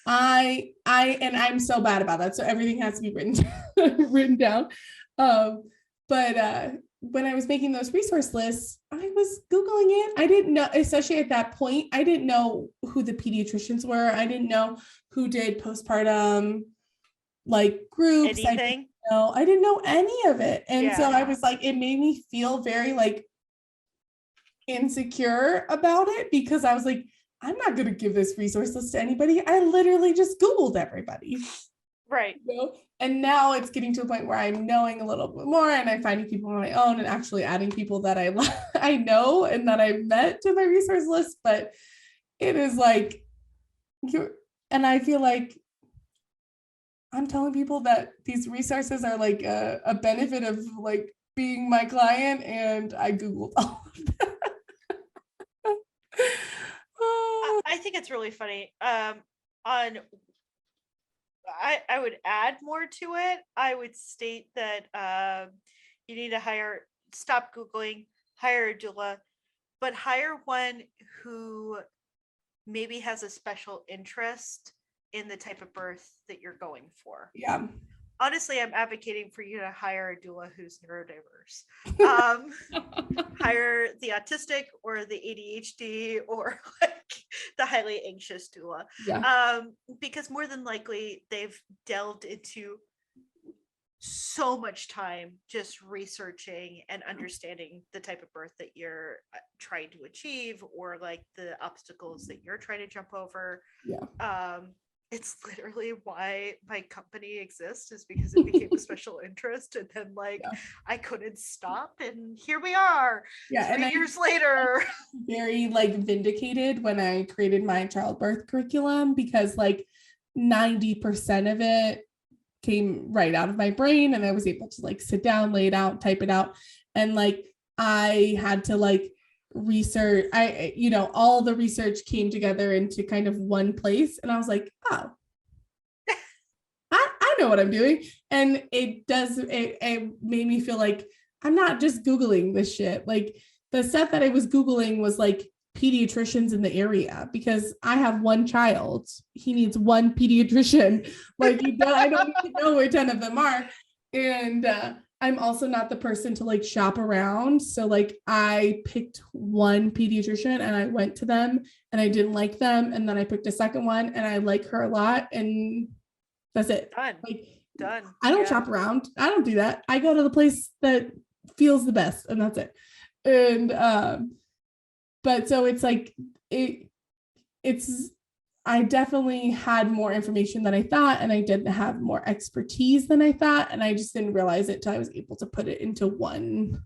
and I'm so bad about that, so everything has to be written down. But when I was making those resource lists, I was Googling it. I didn't know, especially at that point, I didn't know who the pediatricians were. I didn't know who did postpartum like groups. anything. I didn't know any of it. And so I was like, it made me feel very like insecure about it because I was like, I'm not going to give this resource list to anybody. I literally just Googled everybody. Right. You know? And now it's getting to a point where I'm knowing a little bit more and I'm finding people on my own and actually adding people that I know and that I've met to my resource list. But it is like, and I feel like I'm telling people that these resources are like a benefit of like being my client, and I Googled all of them. I think it's really funny. I would add more to it. I would state that you need to stop Googling, hire a doula, but hire one who maybe has a special interest in the type of birth that you're going for. Yeah. Honestly, I'm advocating for you to hire a doula who's neurodiverse. Hire the autistic or the ADHD or like the highly anxious doula. Yeah. Because more than likely they've delved into so much time just researching and understanding the type of birth that you're trying to achieve, or like the obstacles that you're trying to jump over. Yeah. It's literally why my company exists, is because it became a special interest, and then like I couldn't stop, and here we are. Yeah, 3 years later. Very like vindicated when I created my childbirth curriculum, because like 90% of it came right out of my brain, and I was able to like sit down, lay it out, type it out, and like I had to like research, all the research came together into kind of one place, and I was like, oh, I know what I'm doing. And it made me feel like I'm not just Googling this shit. Like the stuff that I was Googling was like pediatricians in the area, because I have one child. He needs one pediatrician. Like I don't need to know where 10 of them are. And I'm also not the person to like shop around. So like I picked one pediatrician and I went to them and I didn't like them. And then I picked a second one and I like her a lot. And that's it. Done. Like, done. I don't shop around. I don't do that. I go to the place that feels the best, and that's it. And but so it's like I definitely had more information than I thought, and I didn't have more expertise than I thought, and I just didn't realize it till I was able to put it into one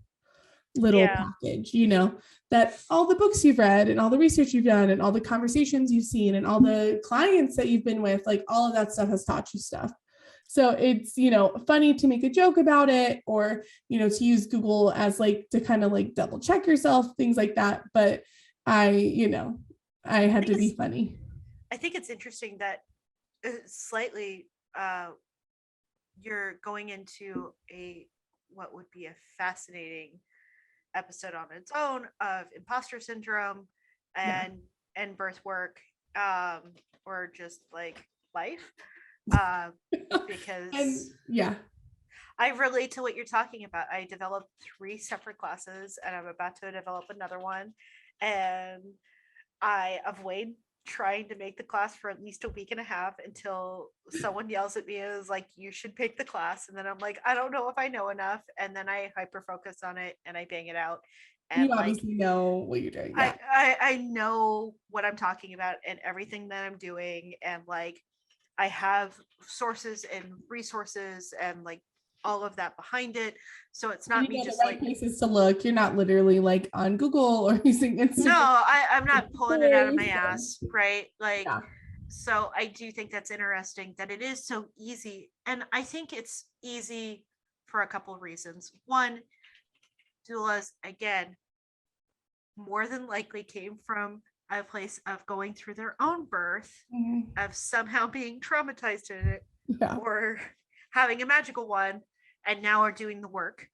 little package, that all the books you've read and all the research you've done and all the conversations you've seen and all the clients that you've been with, like all of that stuff has taught you stuff. So it's, funny to make a joke about it, or, to use Google as like to kind of like double check yourself, things like that. But I had to be funny. I think it's interesting that slightly you're going into what would be a fascinating episode on its own of imposter syndrome and birth work, or just like life, because I relate to what you're talking about. I developed 3 separate classes and I'm about to develop another one, and I avoid trying to make the class for at least a week and a half until someone yells at me and is like, you should pick the class. And then I'm like, I don't know if I know enough. And then I hyper focus on it and I bang it out. And you obviously know what you're doing. Yeah. I know what I'm talking about and everything that I'm doing. And like, I have sources and resources and like all of that behind it. So it's not me just like places to look. You're not literally like on Google or using Instagram. No, I'm not pulling it out of my ass, right? Like, so I do think that's interesting that it is so easy. And I think it's easy for a couple of reasons. One, doulas, again, more than likely came from a place of going through their own birth, of somehow being traumatized in it, or having a magical one, and now are doing the work.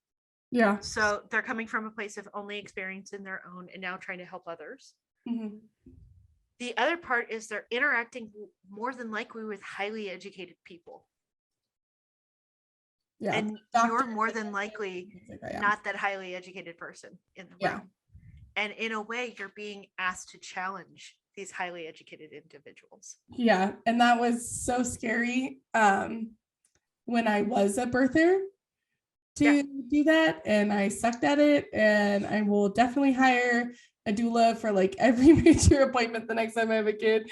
Yeah. So they're coming from a place of only experiencing their own and now trying to help others. The other part is they're interacting more than likely with highly educated people. Yeah. And you're more than likely not that highly educated person in the room. And in a way, you're being asked to challenge these highly educated individuals. Yeah. And that was so scary when I was a birther to do that. And I sucked at it. And I will definitely hire a doula for like every major appointment the next time I have a kid.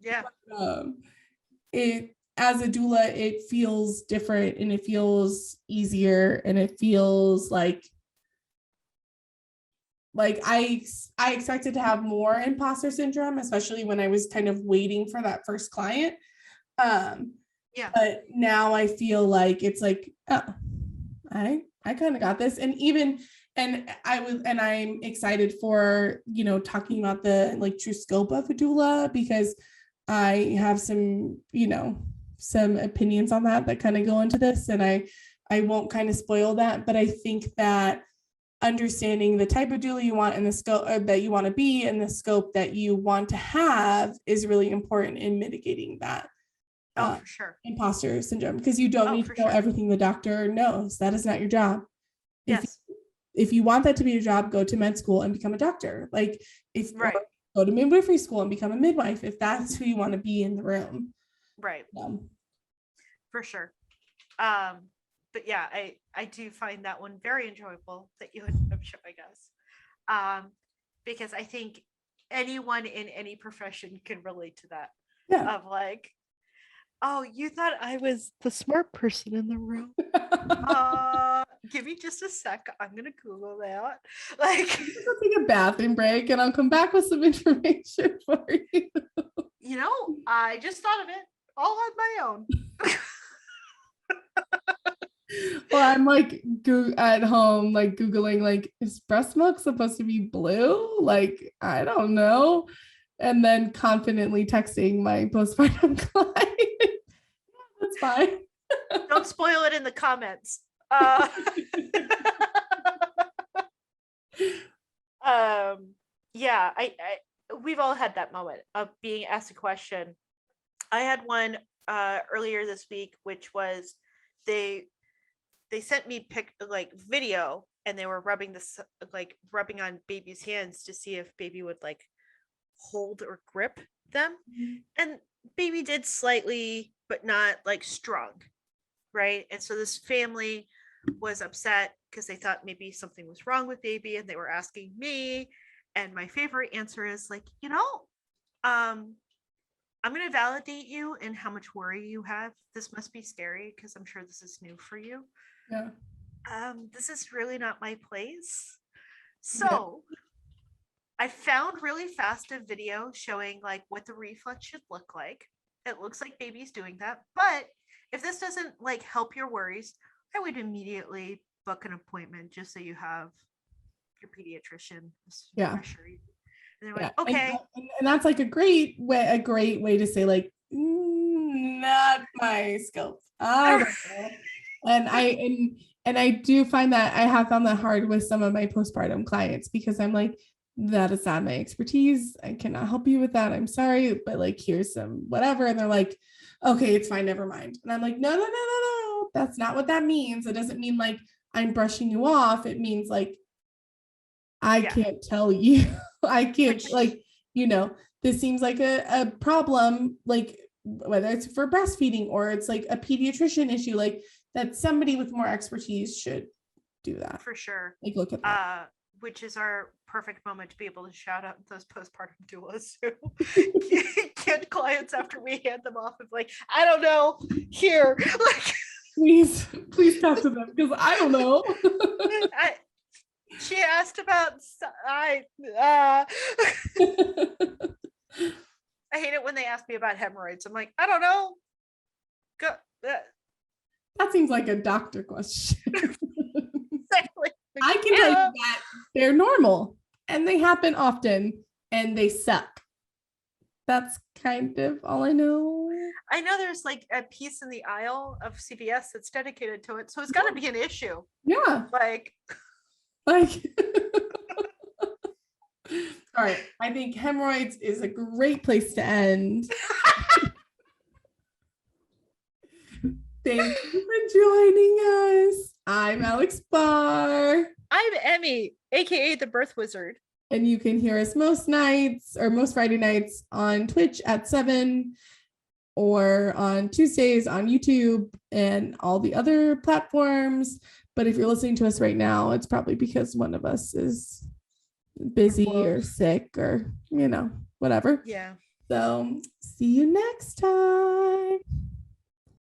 Yeah. It, as a doula, it feels different and it feels easier and it feels like I expected to have more imposter syndrome, especially when I was kind of waiting for that first client. But now I feel like it's like, oh, I kind of got this. And I'm excited for, talking about the like true scope of a doula, because I have some, some opinions on that kind of go into this, and I won't kind of spoil that, but I think that understanding the type of doula you want and the scope that you want to be and the scope that you want to have is really important in mitigating that for sure imposter syndrome, because you don't need to know everything the doctor knows. That is not your job. If you want that to be your job, go to med school and become a doctor. Like go to midwifery school and become a midwife if that's who you want to be in the room. Right. For sure. But yeah, I do find that one very enjoyable that you would show, I guess. Because I think anyone in any profession can relate to that. Of like, oh, you thought I was the smart person in the room. Give me just a sec. I'm gonna Google that. Like, I'll take a bathroom break and I'll come back with some information for you. I just thought of it all on my own. Well, I'm like at home, like Googling, like, is breast milk supposed to be blue? Like, I don't know. And then confidently texting my postpartum client. That's fine. Don't spoil it in the comments. Yeah, we've all had that moment of being asked a question. I had one earlier this week, which was they sent me video, and they were rubbing on baby's hands to see if baby would like hold or grip them. And baby did slightly, but not like strong, right? And so this family was upset because they thought maybe something was wrong with baby, and they were asking me. And my favorite answer is like, I'm going to validate you in how much worry you have. This must be scary because I'm sure this is new for you. Yeah. This is really not my place. So I found really fast a video showing like what the reflex should look like. It looks like baby's doing that. But if this doesn't like help your worries, I would immediately book an appointment just so you have your pediatrician. And they're like, okay. And that's like a great way to say like, not my scope. I don't know. And I do find that I have found that hard with some of my postpartum clients, because I'm like, that is not my expertise. I cannot help you with that. I'm sorry, but like, here's some whatever. And they're like, okay, it's fine, never mind. And I'm like, no. That's not what that means. It doesn't mean like I'm brushing you off. It means like, I can't tell you. I can't this seems like a problem, like whether it's for breastfeeding or it's like a pediatrician issue, like that somebody with more expertise should do that. For sure. Like look at that. Which is our perfect moment to be able to shout out those postpartum doulas who get clients after we hand them off of like, I don't know, here. Like, please talk to them because I don't know. She asked about I hate it when they ask me about hemorrhoids. I'm like, I don't know. Go. That seems like a doctor question. Exactly. I can tell you that they're normal and they happen often and they suck That's kind of all I know. I know there's like a piece in the aisle of CVS that's dedicated to it, so it's got to be an issue. Yeah. Like, all right. I think hemorrhoids is a great place to end. Thank you for joining us. I'm Alex Barr. I'm Emmy, aka the Birth Wizard. And you can hear us most nights or most Friday nights on Twitch at 7 or on Tuesdays on YouTube and all the other platforms. But if you're listening to us right now, it's probably because one of us is busy or sick or, whatever. Yeah. So see you next time.